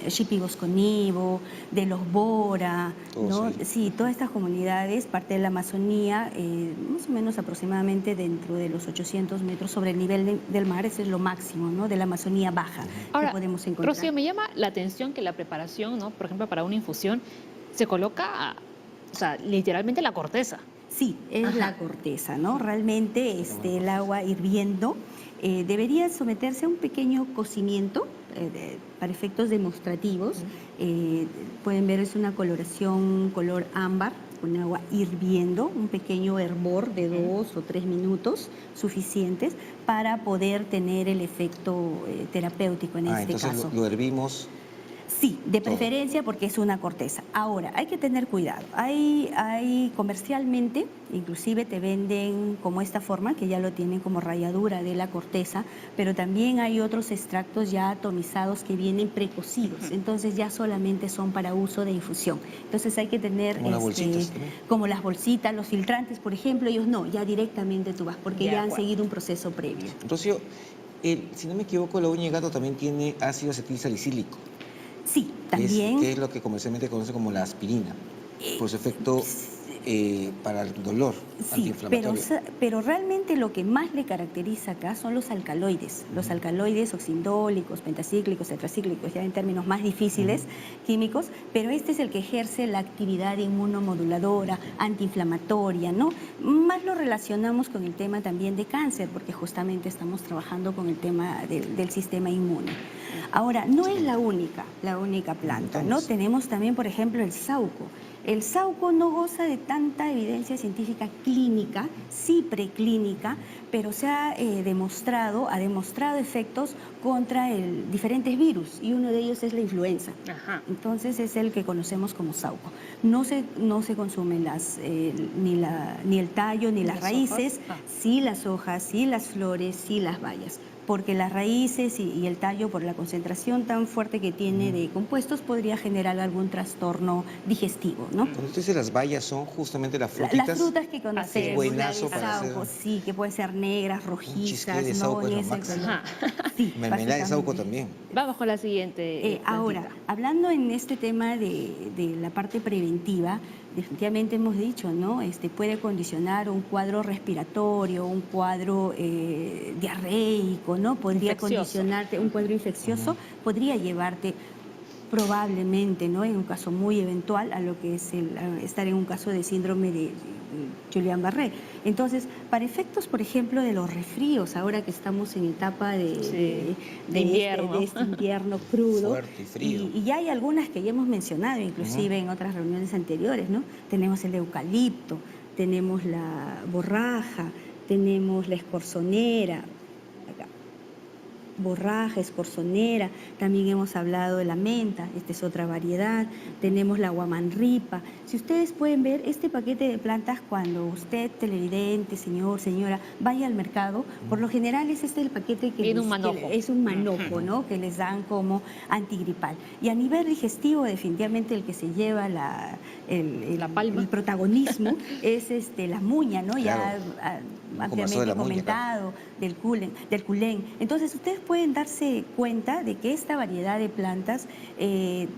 Speaker 5: Shipibo, de los Bora, ¿no?
Speaker 2: Todos ahí.
Speaker 5: Sí, todas estas comunidades, parte de la Amazonía, más o menos aproximadamente dentro de los 800 metros sobre el nivel del mar, ese es lo máximo, ¿no? De la Amazonía baja
Speaker 1: Ahora,
Speaker 5: que podemos encontrar.
Speaker 1: Rocío, me llama la atención que la preparación, ¿no? Por ejemplo, para una infusión, se coloca, o sea, literalmente la corteza.
Speaker 5: Sí, es
Speaker 1: Ajá.
Speaker 5: la corteza, ¿no? Realmente el agua hirviendo debería someterse a un pequeño cocimiento para efectos demostrativos. Pueden ver, es una coloración color ámbar, con agua hirviendo, un pequeño hervor de 2 o 3 minutos suficientes para poder tener el efecto terapéutico en este
Speaker 2: Entonces
Speaker 5: caso.
Speaker 2: lo hervimos.
Speaker 5: Sí, de
Speaker 2: Todo.
Speaker 5: preferencia porque es una corteza. Ahora, hay que tener cuidado. Hay comercialmente, inclusive te venden como esta forma, que ya lo tienen como ralladura de la corteza, pero también hay otros extractos ya atomizados que vienen precocidos. Entonces ya solamente son para uso de infusión. Entonces hay que tener
Speaker 2: Como las bolsitas también.
Speaker 5: como las bolsitas, los filtrantes, por ejemplo, ellos no, ya directamente tú vas, porque
Speaker 1: De
Speaker 5: ya han
Speaker 1: acuerdo.
Speaker 5: seguido un proceso previo.
Speaker 2: Rocío, si no me equivoco, la uña de gato también tiene ácido acetilsalicílico.
Speaker 5: Sí, también.
Speaker 2: Que es lo que comercialmente conoce como la aspirina, por su efecto para el dolor,
Speaker 5: Sí,
Speaker 2: antiinflamatorio.
Speaker 5: pero realmente lo que más le caracteriza acá son los alcaloides oxindólicos, pentacíclicos, tetracíclicos, ya en términos más difíciles químicos, pero este es el que ejerce la actividad inmunomoduladora, antiinflamatoria, ¿no? Más lo relacionamos con el tema también de cáncer, porque justamente estamos trabajando con el tema del sistema inmune. Ahora, no es la única planta, ¿no? Tenemos también, por ejemplo, el sauco. El sauco no goza de tanta evidencia científica clínica, sí preclínica, pero se ha demostrado efectos contra diferentes virus, y uno de ellos es la influenza.
Speaker 1: Ajá.
Speaker 5: Entonces es el que conocemos como sauco. No se consumen ni el tallo ni las raíces,
Speaker 1: hojas.
Speaker 5: sí las hojas, sí las flores, sí las bayas, porque las raíces y el tallo, por la concentración tan fuerte que tiene de compuestos, podría generar algún trastorno digestivo, ¿no?
Speaker 2: Cuando usted dice las bayas, son justamente las frutitas.
Speaker 5: Las frutas que
Speaker 1: Así
Speaker 5: conocemos,
Speaker 1: es.
Speaker 2: Buenazo
Speaker 5: la de
Speaker 2: para
Speaker 5: sauco,
Speaker 2: hacer
Speaker 5: sí, que pueden ser negras,
Speaker 2: chisque
Speaker 5: rojizas,
Speaker 2: de
Speaker 5: ¿no?
Speaker 2: sauco es lo
Speaker 5: Ese
Speaker 2: máximo.
Speaker 5: color.
Speaker 1: Ajá.
Speaker 5: Sí,
Speaker 2: Mermelada de sauco
Speaker 5: básicamente.
Speaker 2: también.
Speaker 1: Vamos con la siguiente.
Speaker 5: Ahora,
Speaker 1: plantita.
Speaker 5: hablando en este tema de la parte preventiva, definitivamente hemos dicho, ¿no? Puede condicionar un cuadro respiratorio, un cuadro diarreico, ¿no? Podría
Speaker 1: Infeccioso.
Speaker 5: condicionarte, un cuadro infeccioso, podría llevarte probablemente, ¿no? En un caso muy eventual, a lo que es estar en un caso de síndrome de Guillain-Barré. Entonces, para efectos, por ejemplo, de los resfríos, ahora que estamos en etapa de
Speaker 1: invierno.
Speaker 5: de este invierno crudo,
Speaker 2: Fuerte y frío.
Speaker 5: y ya hay algunas que ya hemos mencionado, inclusive en otras reuniones anteriores, ¿no? Tenemos el eucalipto, tenemos la borraja, tenemos la escorzonera, acá. borraja, escorzonera, también hemos hablado de la menta, esta es otra variedad, tenemos la guamanripa. Si ustedes pueden ver este paquete de plantas, cuando usted, televidente, señor, señora, vaya al mercado, por lo general es este el paquete que,
Speaker 1: Tiene un manojo.
Speaker 5: es un manojo, ¿no? Que les dan como antigripal. Y a nivel digestivo, definitivamente el que se lleva la palma, el protagonismo es la muña, ¿no?
Speaker 2: Claro.
Speaker 5: Ya
Speaker 2: Un comazo de
Speaker 5: ampliamente
Speaker 2: la muña,
Speaker 5: comentado, del culén. Entonces, ustedes pueden darse cuenta de que esta variedad de plantas,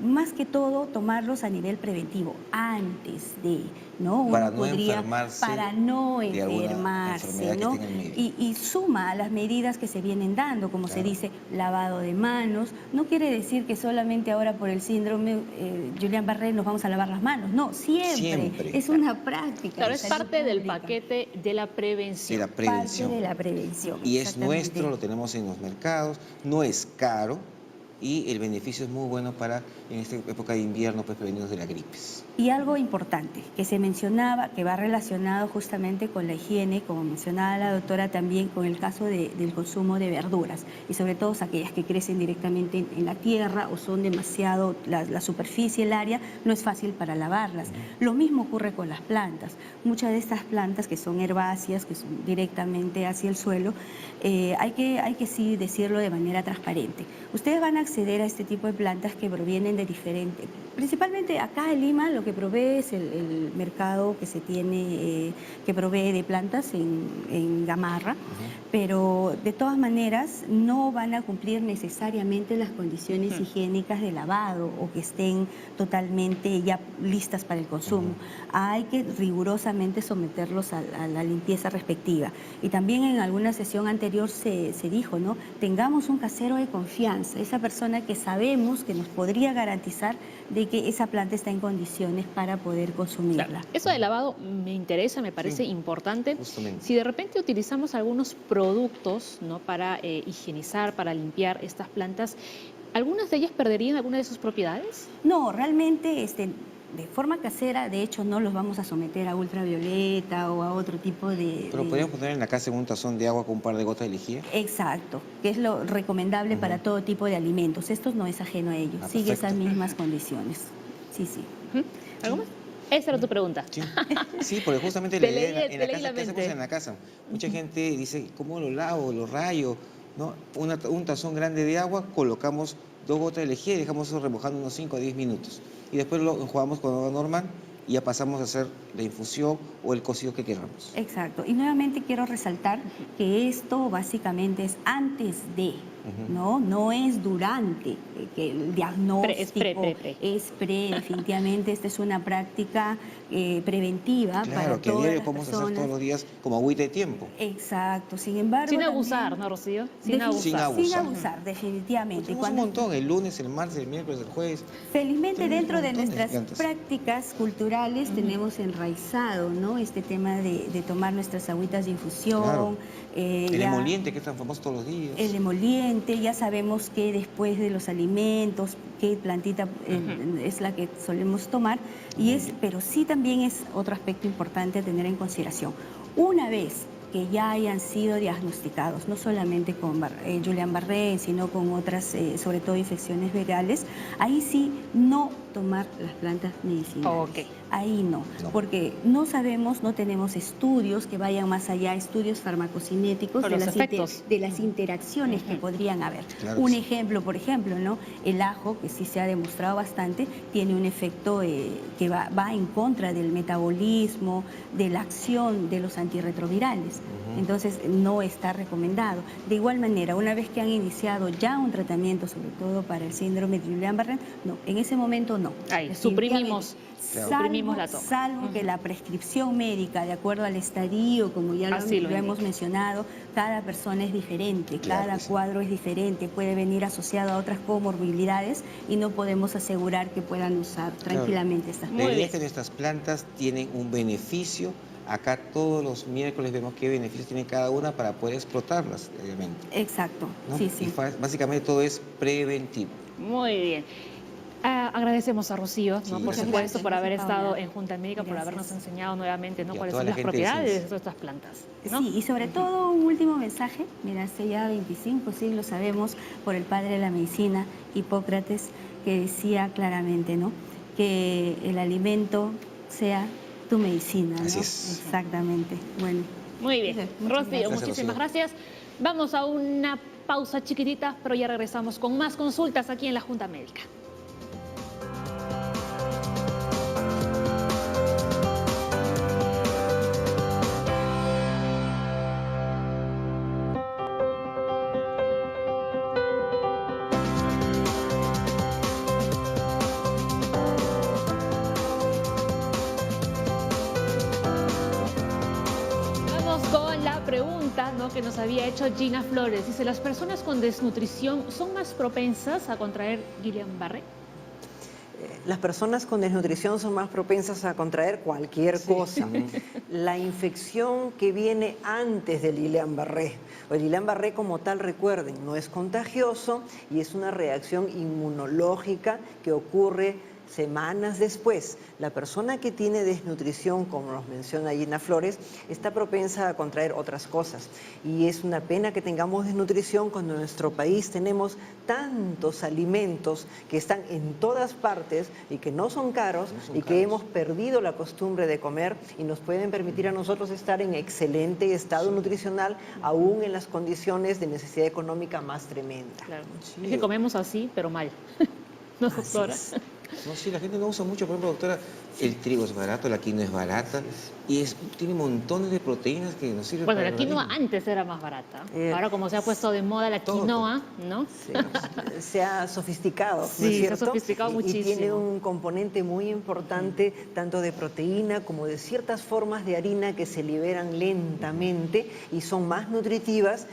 Speaker 5: más que todo, tomarlos a nivel preventivo, antes de, ¿no?
Speaker 2: Para
Speaker 5: Uno
Speaker 2: no
Speaker 5: podría,
Speaker 2: enfermarse
Speaker 5: para no
Speaker 2: de alguna
Speaker 5: enfermarse,
Speaker 2: enfermedad que
Speaker 5: ¿no?
Speaker 2: tenga en medio.
Speaker 5: Y suma a las medidas que se vienen dando, como se
Speaker 2: Claro.
Speaker 5: dice, lavado de manos. No quiere decir que solamente ahora por el síndrome Guillain-Barré nos vamos a lavar las manos. No, siempre. Es una práctica.
Speaker 1: Claro,
Speaker 5: de
Speaker 1: es
Speaker 5: salud
Speaker 1: parte del
Speaker 5: pública.
Speaker 1: paquete de la prevención.
Speaker 2: De la prevención.
Speaker 5: Parte de la prevención.
Speaker 2: Y es
Speaker 5: exactamente.
Speaker 2: nuestro, lo tenemos en los mercados, no es caro y el beneficio es muy bueno para, en esta época de invierno, pues prevenirnos de las gripes.
Speaker 5: Y algo importante que se mencionaba, que va relacionado justamente con la higiene, como mencionaba la doctora, también con el caso del consumo de verduras, y sobre todo aquellas que crecen directamente en la tierra o son demasiado, la superficie, el área, no es fácil para lavarlas. Lo mismo ocurre con las plantas. Muchas de estas plantas que son herbáceas, que son directamente hacia el suelo, hay que sí decirlo de manera transparente. Ustedes van a acceder a este tipo de plantas que provienen de diferentes, principalmente acá en Lima, lo que provee es el mercado que se tiene, que provee de plantas en Gamarra, pero de todas maneras no van a cumplir necesariamente las condiciones higiénicas de lavado o que estén totalmente ya listas para el consumo. Hay que rigurosamente someterlos a la limpieza respectiva. Y también en alguna sesión anterior se dijo, ¿no? Tengamos un casero de confianza, esa persona que sabemos que nos podría garantizar de que esa planta está en condiciones para poder consumirla.
Speaker 1: Claro. Eso de lavado me interesa, me parece importante.
Speaker 2: Justamente.
Speaker 1: Si de repente utilizamos algunos productos, ¿no?, para higienizar, para limpiar estas plantas, ¿algunas de ellas perderían alguna de sus propiedades?
Speaker 5: No, realmente de forma casera, de hecho, no los vamos a someter a ultravioleta o a otro tipo de...
Speaker 2: Pero podríamos poner en la casa en un tazón de agua con un par de gotas de lejía.
Speaker 5: Exacto, que es lo recomendable para todo tipo de alimentos. Esto no es ajeno a ello, sigue
Speaker 2: perfecto.
Speaker 5: esas mismas condiciones. Sí.
Speaker 1: ¿Algo más? Esa era tu pregunta.
Speaker 2: Sí, porque justamente
Speaker 1: Te
Speaker 2: la idea
Speaker 1: leí
Speaker 2: en la
Speaker 1: la
Speaker 2: casa, ¿qué hacemos
Speaker 1: mente.
Speaker 2: en la casa? Mucha gente dice, ¿cómo lo lavo, lo rayo? ¿No? Un tazón grande de agua, colocamos 2 gotas de lejía y dejamos eso remojando unos 5 a 10 minutos. Y después lo enjuagamos con agua normal y ya pasamos a hacer la infusión o el cocido que queramos.
Speaker 5: Exacto. Y nuevamente quiero resaltar que esto básicamente es antes de, ¿no? No es durante que el diagnóstico. Es pre, definitivamente. Esta es una práctica preventiva
Speaker 2: Claro,
Speaker 5: para
Speaker 2: que a
Speaker 5: todas
Speaker 2: diario
Speaker 5: las
Speaker 2: podemos hacer
Speaker 5: personas.
Speaker 2: todos los días como agüita de tiempo.
Speaker 5: Exacto. Sin embargo,
Speaker 1: Sin
Speaker 5: también-
Speaker 1: abusar, ¿no, Rocío? Sin abusar.
Speaker 2: Sin abusar.
Speaker 5: Sin abusar, definitivamente.
Speaker 2: Tenemos un montón, el lunes, el martes, el miércoles, el jueves.
Speaker 5: Felizmente
Speaker 2: Tenemos
Speaker 5: dentro
Speaker 2: un
Speaker 5: de
Speaker 2: montón de
Speaker 5: nuestras
Speaker 2: plantas.
Speaker 5: prácticas culturales tenemos enraizado, ¿no?, este tema de tomar nuestras agüitas de infusión.
Speaker 2: Claro. El
Speaker 5: ya-
Speaker 2: emoliente que es tan famoso todos los días.
Speaker 5: El emoliente, ya sabemos que después de los alimentos, qué plantita es la que solemos tomar, pero sí también es otro aspecto importante a tener en consideración. Una vez que ya hayan sido diagnosticados, no solamente con Guillain-Barré, sino con otras, sobre todo infecciones virales, ahí sí no tomar las plantas medicinales.
Speaker 1: Ok.
Speaker 5: Ahí no, porque no sabemos, no tenemos estudios que vayan más allá, estudios farmacocinéticos
Speaker 1: Por
Speaker 5: de
Speaker 1: los
Speaker 5: las,
Speaker 1: efectos.
Speaker 5: de las interacciones que podrían haber.
Speaker 2: Claro
Speaker 5: Un
Speaker 2: que sí.
Speaker 5: ejemplo, por ejemplo, ¿no?, el ajo, que sí se ha demostrado bastante, tiene un efecto que va en contra del metabolismo, de la acción de los antirretrovirales. Entonces, no está recomendado. De igual manera, una vez que han iniciado ya un tratamiento, sobre todo para el síndrome de Guillain-Barré, no, en ese momento no.
Speaker 1: Ahí,
Speaker 5: Definitivamente.
Speaker 1: suprimimos la toma.
Speaker 5: Salvo que la prescripción médica, de acuerdo al estadio, como ya
Speaker 1: Así lo
Speaker 5: lo hemos
Speaker 1: indica.
Speaker 5: mencionado, cada persona es diferente,
Speaker 2: Claro
Speaker 5: cada
Speaker 2: que sí.
Speaker 5: cuadro es diferente, puede venir asociado a otras comorbilidades y no podemos asegurar que puedan usar tranquilamente estas
Speaker 2: La
Speaker 1: Muy
Speaker 2: idea
Speaker 1: bien.
Speaker 2: es que nuestras plantas tienen un beneficio. Acá todos los miércoles vemos qué beneficios tiene cada una para poder explotarlas, obviamente.
Speaker 5: Exacto,
Speaker 2: ¿No?
Speaker 5: sí.
Speaker 2: Y básicamente todo es preventivo.
Speaker 1: Muy bien. agradecemos a Rocío, ¿no?
Speaker 2: Sí,
Speaker 1: por
Speaker 2: gracias.
Speaker 1: supuesto, por haber
Speaker 5: Gracias,
Speaker 1: estado
Speaker 5: Paula.
Speaker 1: en Junta Médica, por
Speaker 5: Gracias.
Speaker 1: habernos enseñado nuevamente, ¿no?
Speaker 2: Y a
Speaker 1: cuáles
Speaker 2: toda
Speaker 1: son
Speaker 2: la
Speaker 1: las
Speaker 2: gente de
Speaker 1: propiedades
Speaker 2: ciencia.
Speaker 1: de estas plantas, ¿no?
Speaker 5: Sí, y sobre todo un último mensaje, mira, hace ya 25 siglos sabemos por el padre de la medicina, Hipócrates, que decía claramente, ¿no? Que el alimento sea tu medicina, ¿no?
Speaker 2: Así es.
Speaker 5: Exactamente. Bueno.
Speaker 1: Muy bien,
Speaker 5: Muchas
Speaker 1: Rocío,
Speaker 5: gracias.
Speaker 1: muchísimas
Speaker 2: Rocío.
Speaker 1: gracias. Vamos a una pausa chiquitita, pero ya regresamos con más consultas aquí en la Junta Médica. Vamos con la pregunta, ¿no?, que nos había hecho Gina Flores. Dice, ¿las personas con desnutrición son más propensas a contraer Guillain-Barré?
Speaker 3: Las personas con desnutrición son más propensas a contraer cualquier cosa. La infección que viene antes del Guillain-Barré. El Guillain-Barré como tal, recuerden, no es contagioso y es una reacción inmunológica que ocurre semanas después. La persona que tiene desnutrición, como nos menciona Gina Flores, está propensa a contraer otras cosas. Y es una pena que tengamos desnutrición cuando en nuestro país tenemos tantos alimentos que están en todas partes y que no son caros y que hemos perdido la costumbre de comer y nos pueden permitir a nosotros estar en excelente estado nutricional, aún en las condiciones de necesidad económica más tremenda.
Speaker 1: Claro.
Speaker 2: Sí.
Speaker 1: Es que comemos así, pero mal. ¿No,
Speaker 3: Así
Speaker 1: doctora?
Speaker 3: es.
Speaker 2: No, sí, la gente no usa mucho, por ejemplo, doctora, el trigo es barato, la quinoa es barata y tiene montones de proteínas que nos sirven
Speaker 1: Bueno,
Speaker 2: para
Speaker 1: la
Speaker 2: el
Speaker 1: quinoa
Speaker 2: organismo.
Speaker 1: antes era más barata. Ahora, como se ha puesto de moda la
Speaker 2: todo.
Speaker 1: quinoa, ¿no?
Speaker 3: Sí, se ha sofisticado, ¿no es
Speaker 1: Sí, se ha
Speaker 3: cierto?
Speaker 1: sofisticado
Speaker 3: Y
Speaker 1: muchísimo.
Speaker 3: tiene un componente muy importante, tanto de proteína como de ciertas formas de harina que se liberan lentamente y son más nutritivas.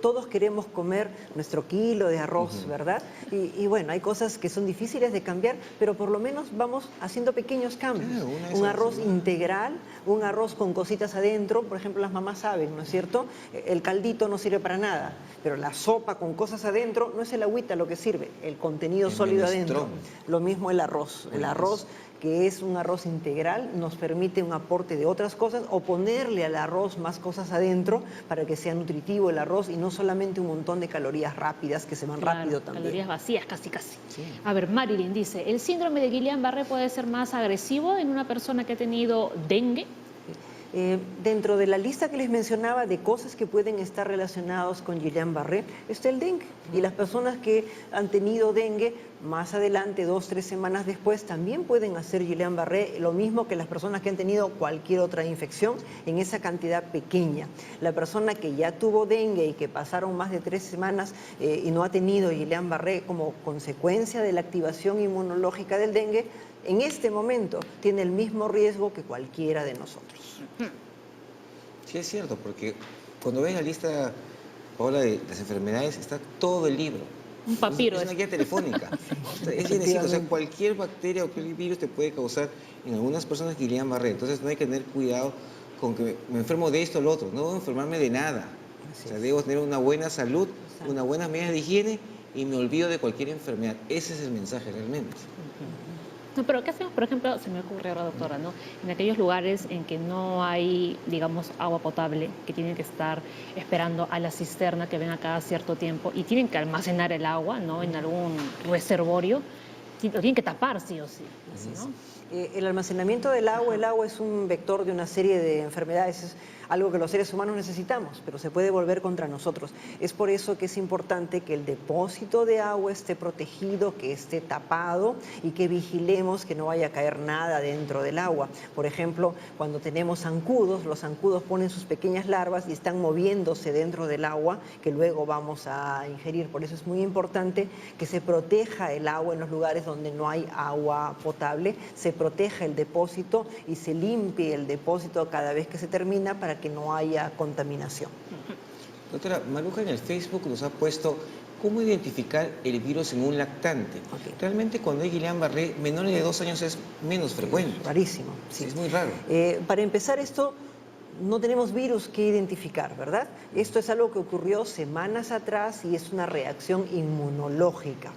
Speaker 3: Todos queremos comer nuestro kilo de arroz, ¿verdad? Y bueno, hay cosas que son difíciles de cambiar, pero por lo menos vamos haciendo pequeños cambios.
Speaker 2: Claro, una de
Speaker 3: Un
Speaker 2: esas
Speaker 3: arroz
Speaker 2: semanas.
Speaker 3: integral, un arroz con cositas adentro, por ejemplo, las mamás saben, ¿no es cierto? El caldito no sirve para nada, pero la sopa con cosas adentro no es el agüita lo que sirve, el contenido
Speaker 2: El
Speaker 3: sólido adentro.
Speaker 2: minestrón.
Speaker 3: Lo mismo el arroz. El arroz, que es un arroz integral, nos permite un aporte de otras cosas o ponerle al arroz más cosas adentro para que sea nutritivo el arroz y no solamente un montón de calorías rápidas que se van
Speaker 1: Claro,
Speaker 3: rápido también.
Speaker 1: calorías vacías, casi, casi.
Speaker 2: Sí.
Speaker 1: A ver, Marilyn dice, ¿el síndrome de Guillain-Barré puede ser más agresivo en una persona que ha tenido dengue?
Speaker 3: Dentro de la lista que les mencionaba de cosas que pueden estar relacionadas con Guillain-Barré está el dengue. Y las personas que han tenido dengue, más adelante, 2 o 3 semanas después, también pueden hacer Guillain-Barré, lo mismo que las personas que han tenido cualquier otra infección en esa cantidad pequeña. La persona que ya tuvo dengue y que pasaron más de 3 semanas y no ha tenido Guillain-Barré como consecuencia de la activación inmunológica del dengue, en este momento tiene el mismo riesgo que cualquiera de nosotros.
Speaker 2: Sí, es cierto, porque cuando ves la lista, Paola, de las enfermedades, está todo el libro.
Speaker 1: Un papiro.
Speaker 2: Es una guía telefónica. O sea, es llenecito, o sea, cualquier bacteria o cualquier virus te puede causar en algunas personas Guillain-Barré. Entonces no hay que tener cuidado con que me enfermo de esto o lo otro. No debo enfermarme de nada. O sea, debo tener una buena salud, unas buenas medidas de higiene y me olvido de cualquier enfermedad. Ese es el mensaje realmente.
Speaker 1: No, pero ¿qué hacemos, por ejemplo, se me ocurre ahora, doctora, ¿no? En aquellos lugares en que no hay, digamos, agua potable, que tienen que estar esperando a la cisterna que venga cada cierto tiempo y tienen que almacenar el agua, ¿no?, en algún reservorio, lo tienen que tapar sí o sí, ¿no?
Speaker 3: El almacenamiento del agua, el agua es un vector de una serie de enfermedades, es algo que los seres humanos necesitamos, pero se puede volver contra nosotros. Es por eso que es importante que el depósito de agua esté protegido, que esté tapado y que vigilemos que no vaya a caer nada dentro del agua. Por ejemplo, cuando tenemos zancudos, los zancudos ponen sus pequeñas larvas y están moviéndose dentro del agua que luego vamos a ingerir. Por eso es muy importante que se proteja el agua en los lugares donde no hay agua potable, se proteja el depósito y se limpie el depósito cada vez que se termina para que no haya contaminación.
Speaker 2: Doctora, Maruja en el Facebook nos ha puesto cómo identificar el virus en un lactante.
Speaker 3: Ok.
Speaker 2: Realmente cuando hay Guillain-Barré, menores de 2 años es menos frecuente.
Speaker 3: Rarísimo. Sí.
Speaker 2: Es muy raro.
Speaker 3: Para empezar, esto no tenemos virus que identificar, ¿verdad? Esto es algo que ocurrió semanas atrás y es una reacción inmunológica.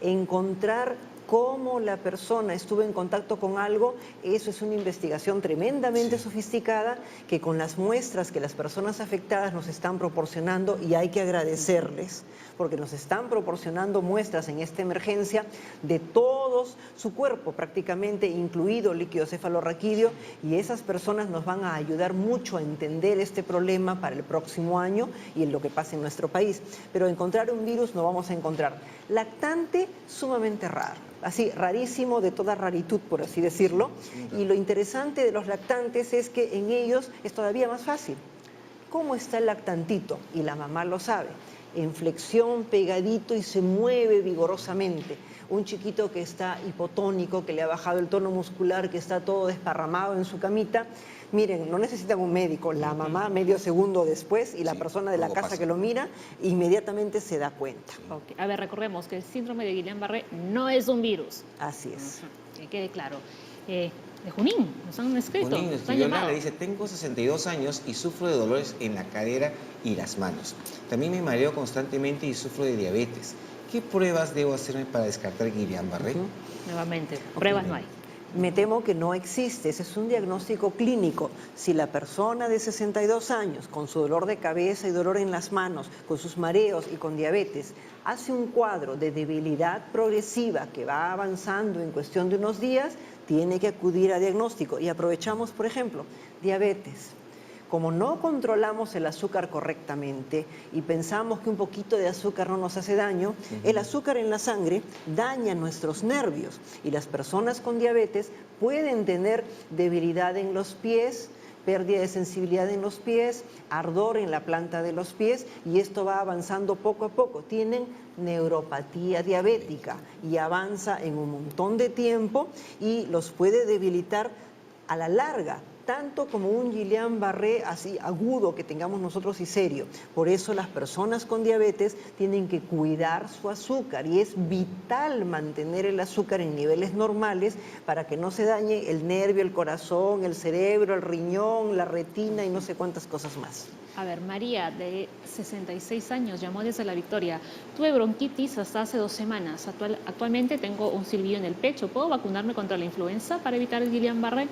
Speaker 3: Encontrar cómo la persona estuvo en contacto con algo, eso es una investigación tremendamente sofisticada que con las muestras que las personas afectadas nos están proporcionando, y hay que agradecerles, porque nos están proporcionando muestras en esta emergencia de todos su cuerpo prácticamente, incluido líquido cefalorraquídeo, y esas personas nos van a ayudar mucho a entender este problema para el próximo año y en lo que pasa en nuestro país. Pero encontrar un virus no vamos a encontrar. Lactante, sumamente raro, así rarísimo, de toda raritud, por así decirlo, y lo interesante de los lactantes es que en ellos es todavía más fácil. ¿Cómo está el lactantito? Y la mamá lo sabe. En flexión, pegadito y se mueve vigorosamente. Un chiquito que está hipotónico, que le ha bajado el tono muscular, que está todo desparramado en su camita. Miren, no necesitan un médico, la mamá medio segundo después y la persona de la casa
Speaker 2: pasa.
Speaker 3: que lo mira inmediatamente se da cuenta.
Speaker 1: Ok. A ver, recordemos que el síndrome de Guillain-Barré no es un virus.
Speaker 3: Así es.
Speaker 1: Que quede claro. De Junín, nos han escrito,
Speaker 2: Junín,
Speaker 1: nos han
Speaker 2: escribió
Speaker 1: llamado.
Speaker 2: Lara, dice, tengo 62 años y sufro de dolores en la cadera y las manos. También me mareo constantemente y sufro de diabetes. ¿Qué pruebas debo hacerme para descartar Guillain-Barré?
Speaker 1: Nuevamente, pruebas no hay.
Speaker 3: Me temo que no existe, ese es un diagnóstico clínico. Si la persona de 62 años, con su dolor de cabeza y dolor en las manos, con sus mareos y con diabetes, hace un cuadro de debilidad progresiva que va avanzando en cuestión de unos días, tiene que acudir a diagnóstico. Y aprovechamos, por ejemplo, diabetes. Como no controlamos el azúcar correctamente y pensamos que un poquito de azúcar no nos hace daño, el azúcar en la sangre daña nuestros nervios y las personas con diabetes pueden tener debilidad en los pies, pérdida de sensibilidad en los pies, ardor en la planta de los pies, y esto va avanzando poco a poco. Tienen neuropatía diabética y avanza en un montón de tiempo y los puede debilitar a la larga, tanto como un Guillain-Barré así agudo que tengamos nosotros y serio. Por eso las personas con diabetes tienen que cuidar su azúcar y es vital mantener el azúcar en niveles normales para que no se dañe el nervio, el corazón, el cerebro, el riñón, la retina y no sé cuántas cosas más.
Speaker 1: A ver, María, de 66 años, llamó desde La Victoria. Tuve bronquitis hasta hace 2 semanas. Actualmente tengo un silbido en el pecho. ¿Puedo vacunarme contra la influenza para evitar el Guillain-Barré?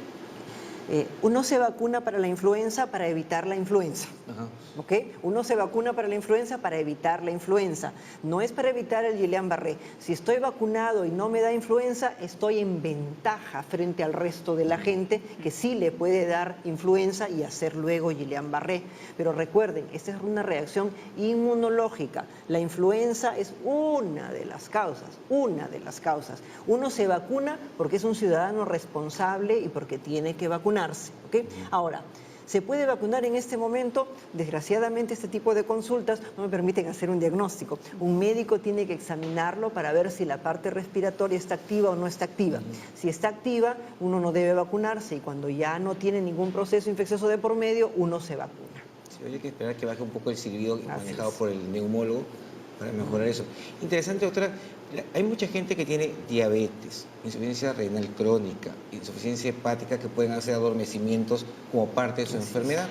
Speaker 3: Uno se vacuna para la influenza para evitar la influenza.
Speaker 2: Ajá.
Speaker 3: ¿Ok? Uno se vacuna para la influenza para evitar la influenza. No es para evitar el Guillain-Barré. Si estoy vacunado y no me da influenza, estoy en ventaja frente al resto de la gente que sí le puede dar influenza y hacer luego Guillain-Barré. Pero recuerden, esta es una reacción inmunológica. La influenza es una de las causas, Uno se vacuna porque es un ciudadano responsable y porque tiene que vacunarse. ¿Ok? Ahora, ¿se puede vacunar en este momento? Desgraciadamente este tipo de consultas no me permiten hacer un diagnóstico. Un médico tiene que examinarlo para ver si la parte respiratoria está activa o no está activa. Si está activa, uno no debe vacunarse y cuando ya no tiene ningún proceso infeccioso de por medio, uno se vacuna.
Speaker 2: Sí, hay que esperar que baje un poco el silbido manejado
Speaker 3: es.
Speaker 2: por el neumólogo para mejorar eso. Interesante, doctora, hay mucha gente que tiene diabetes, insuficiencia renal crónica, insuficiencia hepática que pueden hacer adormecimientos como parte de su enfermedad.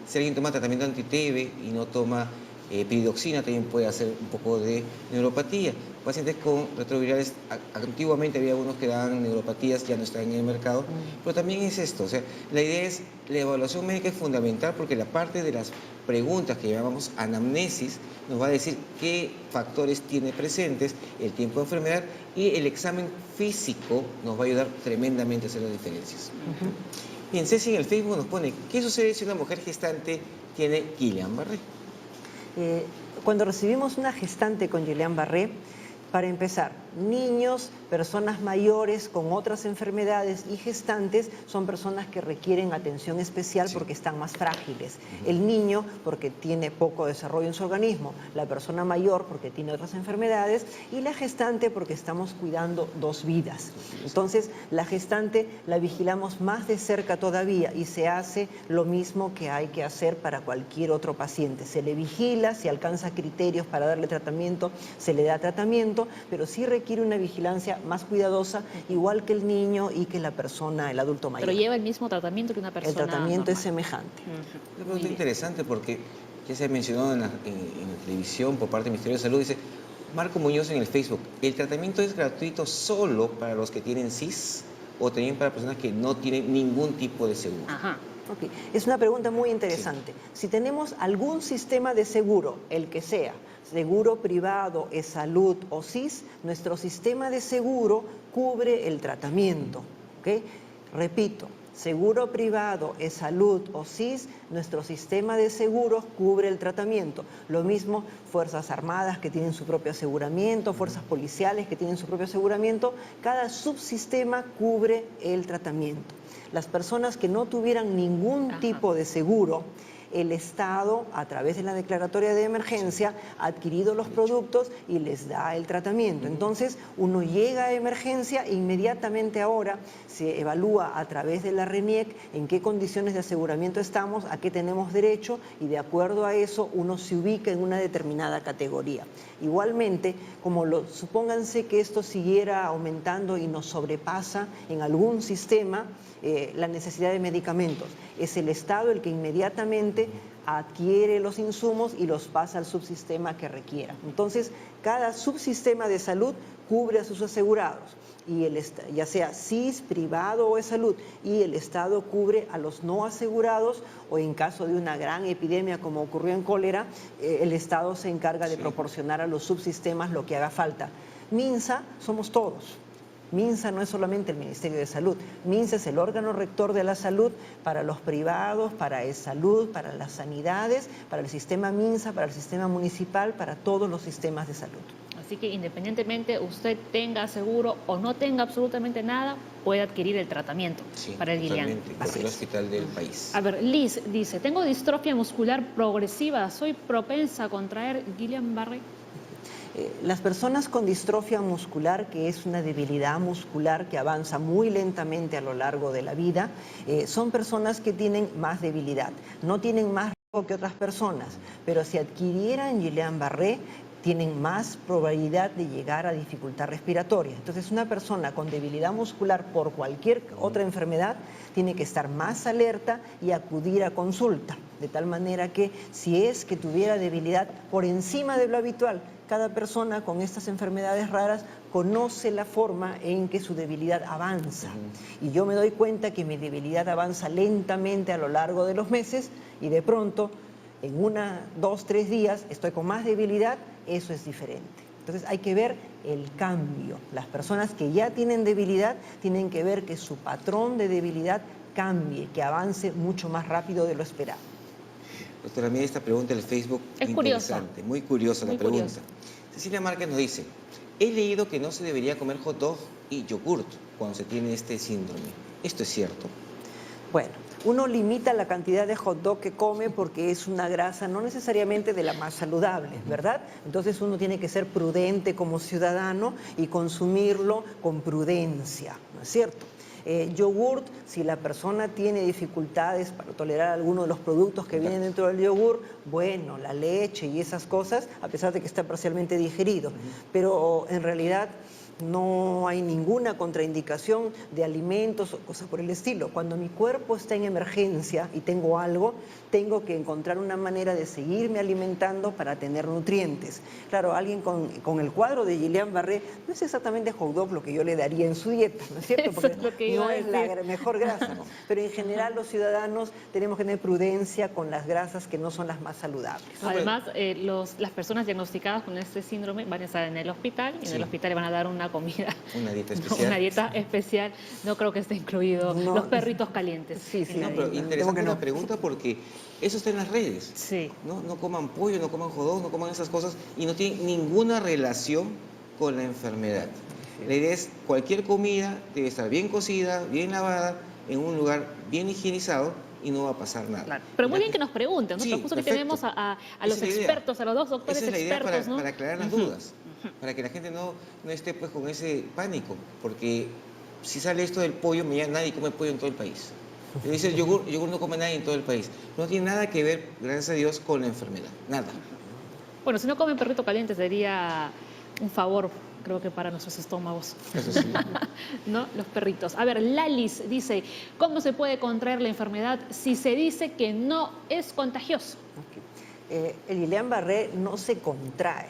Speaker 2: Si alguien toma tratamiento anti-TB y no toma piridoxina, también puede hacer un poco de neuropatía. Pacientes con retrovirales, antiguamente había unos que daban neuropatías, ya no están en el mercado, pero también es esto, o sea, la idea es, la evaluación médica es fundamental porque la parte de las preguntas que llamamos anamnesis nos va a decir qué factores tiene presentes, el tiempo de enfermedad, y el examen físico nos va a ayudar tremendamente a hacer las diferencias. Bien, Ceci en el Facebook nos pone, ¿qué sucede si una mujer gestante tiene Guillain-Barré?
Speaker 3: Cuando recibimos una gestante con Guillain-Barré, para empezar, niños, personas mayores con otras enfermedades y gestantes son personas que requieren atención especial porque están más frágiles. El niño porque tiene poco desarrollo en su organismo, la persona mayor porque tiene otras enfermedades y la gestante porque estamos cuidando 2 vidas. Entonces, la gestante la vigilamos más de cerca todavía y se hace lo mismo que hay que hacer para cualquier otro paciente. Se le vigila, si alcanza criterios para darle tratamiento, se le da tratamiento, pero sí requiere una vigilancia más cuidadosa, igual que el niño y que la persona, el adulto mayor.
Speaker 1: Pero lleva el mismo tratamiento que una persona
Speaker 3: El tratamiento es
Speaker 1: normal.
Speaker 3: semejante.
Speaker 2: Una pregunta interesante porque ya se ha mencionado en la televisión por parte del Ministerio de Salud, dice, Marco Muñoz en el Facebook, ¿el tratamiento es gratuito solo para los que tienen CIS o también para personas que no tienen ningún tipo de seguro?
Speaker 1: Ajá.
Speaker 3: Ok, es una pregunta muy interesante. Si tenemos algún sistema de seguro, el que sea, seguro privado, salud o CIS, nuestro sistema de seguro cubre el tratamiento. ¿Ok? Repito, seguro privado, salud o CIS, nuestro sistema de seguros cubre el tratamiento. Lo mismo Fuerzas Armadas que tienen su propio aseguramiento, fuerzas policiales que tienen su propio aseguramiento, cada subsistema cubre el tratamiento. Las personas que no tuvieran ningún tipo de seguro, el Estado, a través de la declaratoria de emergencia, ha adquirido los productos y les da el tratamiento. Entonces, uno llega a emergencia e inmediatamente ahora se evalúa a través de la RENIEC en qué condiciones de aseguramiento estamos, a qué tenemos derecho y de acuerdo a eso uno se ubica en una determinada categoría. Igualmente, supónganse que esto siguiera aumentando y nos sobrepasa en algún sistema la necesidad de medicamentos. Es el Estado el que inmediatamente adquiere los insumos y los pasa al subsistema que requiera. Entonces, cada subsistema de salud cubre a sus asegurados, y ya sea CIS, privado o de salud, y el Estado cubre a los no asegurados, o en caso de una gran epidemia como ocurrió en cólera, el Estado se encarga de proporcionar a los subsistemas lo que haga falta. MINSA somos todos. MINSA no es solamente el Ministerio de Salud. MINSA es el órgano rector de la salud para los privados, para salud, para las sanidades, para el sistema MINSA, para el sistema municipal, para todos los sistemas de salud.
Speaker 1: Así que independientemente usted tenga seguro o no tenga absolutamente nada, puede adquirir el tratamiento para el Guillain.
Speaker 2: En cualquier hospital del país.
Speaker 1: A ver, Liz dice, tengo distrofia muscular progresiva, ¿soy propensa a contraer Guillain-Barré?
Speaker 3: Las personas con distrofia muscular, que es una debilidad muscular que avanza muy lentamente a lo largo de la vida, son personas que tienen más debilidad, no tienen más riesgo que otras personas, pero si adquirieran Guillain-Barré, tienen más probabilidad de llegar a dificultad respiratoria. Entonces, una persona con debilidad muscular por cualquier otra enfermedad tiene que estar más alerta y acudir a consulta, de tal manera que si es que tuviera debilidad por encima de lo habitual, cada persona con estas enfermedades raras conoce la forma en que su debilidad avanza. Y yo me doy cuenta que mi debilidad avanza lentamente a lo largo de los meses y de pronto, en 1, 2, 3 días, estoy con más debilidad, eso es diferente. Entonces hay que ver el cambio. Las personas que ya tienen debilidad tienen que ver que su patrón de debilidad cambie, que avance mucho más rápido de lo esperado.
Speaker 2: Doctora, mira esta pregunta en el Facebook.
Speaker 1: Es
Speaker 2: interesante, muy curiosa la pregunta. Cecilia Márquez nos dice, he leído que no se debería comer hot dog y yogurt cuando se tiene este síndrome. ¿Esto es cierto?
Speaker 3: Bueno, uno limita la cantidad de hot dog que come porque es una grasa no necesariamente de la más saludable, ¿verdad? Entonces uno tiene que ser prudente como ciudadano y consumirlo con prudencia, ¿no es cierto? Yogurt, si la persona tiene dificultades para tolerar alguno de los productos que vienen dentro del yogur, bueno, la leche y esas cosas, a pesar de que está parcialmente digerido, pero en realidad no hay ninguna contraindicación de alimentos o cosas por el estilo. Cuando mi cuerpo está en emergencia y tengo algo, tengo que encontrar una manera de seguirme alimentando para tener nutrientes. Claro, alguien con el cuadro de Guillain-Barré no es exactamente hot dog lo que yo le daría en su dieta, ¿no es cierto? Porque no es la mejor grasa, pero en general los ciudadanos tenemos que tener prudencia con las grasas que no son las más saludables.
Speaker 1: Además, las personas diagnosticadas con este síndrome van a estar en el hospital y en el hospital le van a dar una comida.
Speaker 2: Una dieta especial.
Speaker 1: Una dieta especial. No creo que esté incluido los perritos calientes.
Speaker 3: Sí, sí.
Speaker 2: No, pero interesante la pregunta porque eso está en las redes.
Speaker 1: Sí.
Speaker 2: No coman pollo, no coman hot dog, no coman esas cosas y no tienen ninguna relación con la enfermedad. La idea es cualquier comida debe estar bien cocida, bien lavada, en un lugar bien higienizado y no va a pasar nada.
Speaker 1: Claro. Pero muy bien que nos pregunten, ¿no?
Speaker 2: Sí,
Speaker 1: Pero justo que
Speaker 2: perfecto.
Speaker 1: tenemos a los expertos, a los dos doctores
Speaker 2: expertos. Esa es la idea
Speaker 1: expertos,
Speaker 2: para aclarar las dudas, para que la gente no esté pues con ese pánico, porque si sale esto del pollo, nadie come pollo en todo el país. Le dice el yogur no come nadie en todo el país. No tiene nada que ver, gracias a Dios, con la enfermedad. Nada.
Speaker 1: Bueno, si no comen perrito caliente sería un favor, creo que para nuestros estómagos.
Speaker 2: Eso sí.
Speaker 1: ¿No? Los perritos. A ver, Lalis dice, ¿cómo se puede contraer la enfermedad si se dice que no es contagioso?
Speaker 3: El Guillain-Barré no se contrae.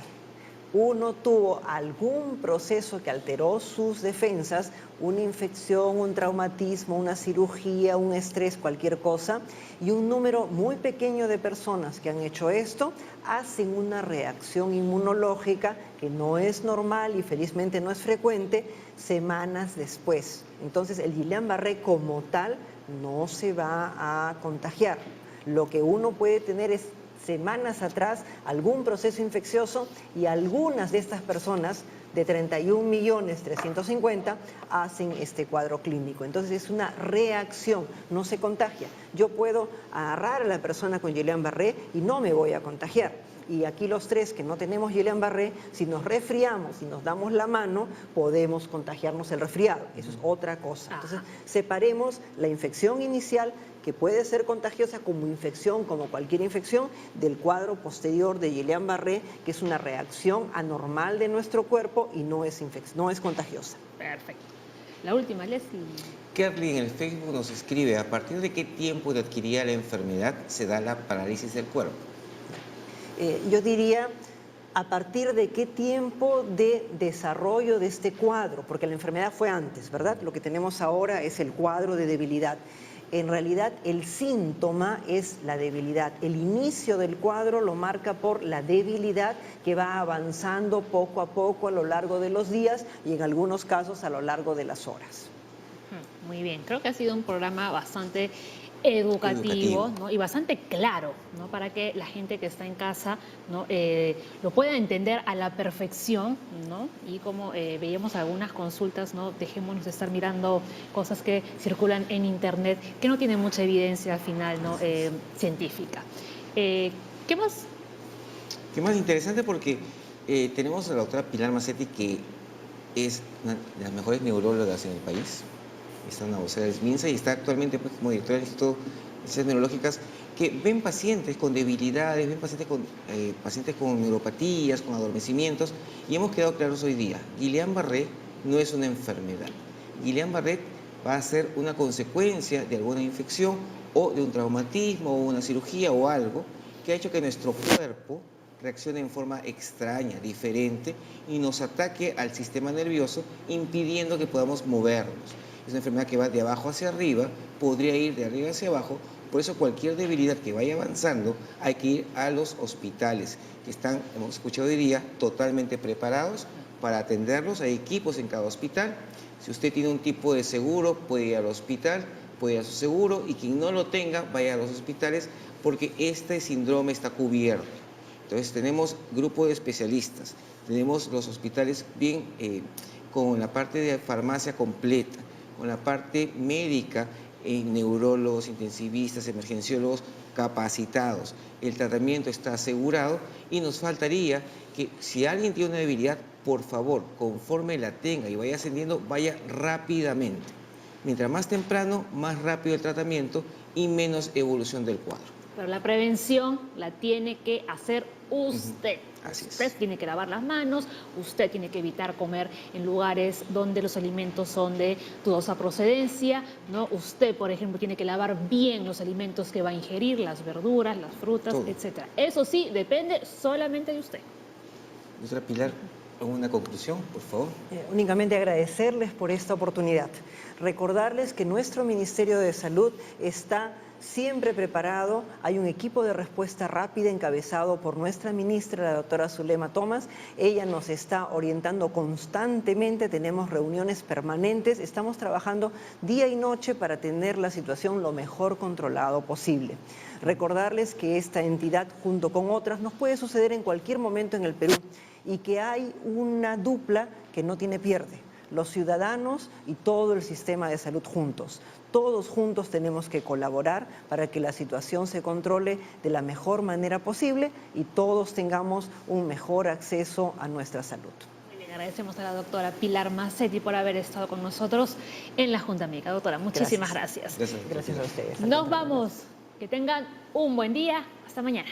Speaker 3: uno tuvo algún proceso que alteró sus defensas, una infección, un traumatismo, una cirugía, un estrés, cualquier cosa, y un número muy pequeño de personas que han hecho esto hacen una reacción inmunológica que no es normal y felizmente no es frecuente semanas después. Entonces el Guillain-Barré como tal no se va a contagiar. Lo que uno puede tener es semanas atrás algún proceso infeccioso y algunas de estas personas de 31.350.000 hacen este cuadro clínico. Entonces es una reacción, no se contagia. Yo puedo agarrar a la persona con Guillain-Barré y no me voy a contagiar. Y aquí los tres que no tenemos Guillain-Barré, si nos resfriamos y nos damos la mano, podemos contagiarnos el resfriado. Eso es otra cosa. Entonces, separemos la infección inicial, que puede ser contagiosa como infección, como cualquier infección, del cuadro posterior de Guillain-Barré, que es una reacción anormal de nuestro cuerpo y no es contagiosa.
Speaker 1: Perfecto. La última, Leslie.
Speaker 2: Kerly en el Facebook nos escribe, ¿a partir de qué tiempo de adquirir la enfermedad se da la parálisis del cuerpo?
Speaker 3: Yo diría, ¿a partir de qué tiempo de desarrollo de este cuadro? Porque la enfermedad fue antes, ¿verdad? Lo que tenemos ahora es el cuadro de debilidad. En realidad, el síntoma es la debilidad. El inicio del cuadro lo marca por la debilidad que va avanzando poco a poco a lo largo de los días y en algunos casos a lo largo de las horas.
Speaker 1: Muy bien, creo que ha sido un programa bastante educativo, ¿no? Y bastante claro, ¿no? Para que la gente que está en casa, ¿no? Lo pueda entender a la perfección, ¿no? Y como veíamos algunas consultas, ¿no? Dejémonos de estar mirando cosas que circulan en internet que no tienen mucha evidencia al final, ¿no? Científica. ¿Qué más?
Speaker 2: Qué más interesante porque tenemos a la doctora Pilar Mazzetti, que es una de las mejores neurólogas en el país. Está en la vocera del SMINSA y está actualmente pues, como directora del Instituto de Ciencias Neurológicas, que ven pacientes con debilidades, ven pacientes con neuropatías, con adormecimientos, y hemos quedado claros hoy día, Guillain-Barré no es una enfermedad. Guillain-Barré va a ser una consecuencia de alguna infección o de un traumatismo o una cirugía o algo que ha hecho que nuestro cuerpo reaccione en forma extraña, diferente, y nos ataque al sistema nervioso, impidiendo que podamos movernos. Es una enfermedad que va de abajo hacia arriba, podría ir de arriba hacia abajo, por eso cualquier debilidad que vaya avanzando hay que ir a los hospitales, que están, hemos escuchado hoy día, totalmente preparados para atenderlos. Hay equipos en cada hospital. Si usted tiene un tipo de seguro, puede ir al hospital, puede ir a su seguro, y quien no lo tenga, vaya a los hospitales, porque este síndrome está cubierto. Entonces tenemos grupo de especialistas, tenemos los hospitales bien con la parte de farmacia completa, con la parte médica, neurólogos, intensivistas, emergenciólogos capacitados. El tratamiento está asegurado y nos faltaría que si alguien tiene una debilidad, por favor, conforme la tenga y vaya ascendiendo, vaya rápidamente. Mientras más temprano, más rápido el tratamiento y menos evolución del cuadro.
Speaker 1: Pero la prevención la tiene que hacer usted.
Speaker 2: Así es.
Speaker 1: Usted tiene que lavar las manos, usted tiene que evitar comer en lugares donde los alimentos son de dudosa procedencia, ¿no? Usted, por ejemplo, tiene que lavar bien los alimentos que va a ingerir, las verduras, las frutas, etc. Eso sí, depende solamente de usted.
Speaker 2: Doctora Pilar, ¿alguna conclusión, por favor?
Speaker 3: Únicamente agradecerles por esta oportunidad. Recordarles que nuestro Ministerio de Salud está siempre preparado. Hay un equipo de respuesta rápida encabezado por nuestra ministra, la doctora Zulema Thomas. Ella nos está orientando constantemente, tenemos reuniones permanentes, estamos trabajando día y noche para tener la situación lo mejor controlado posible. Recordarles que esta entidad, junto con otras, nos puede suceder en cualquier momento en el Perú y que hay una dupla que no tiene pierde: los ciudadanos y todo el sistema de salud juntos. Todos juntos tenemos que colaborar para que la situación se controle de la mejor manera posible y todos tengamos un mejor acceso a nuestra salud.
Speaker 1: Muy bien, agradecemos a la doctora Pilar Mazzetti por haber estado con nosotros en la Junta Médica. Doctora, muchísimas gracias.
Speaker 3: Gracias a ustedes.
Speaker 1: Nos vamos. Que tengan un buen día. Hasta mañana.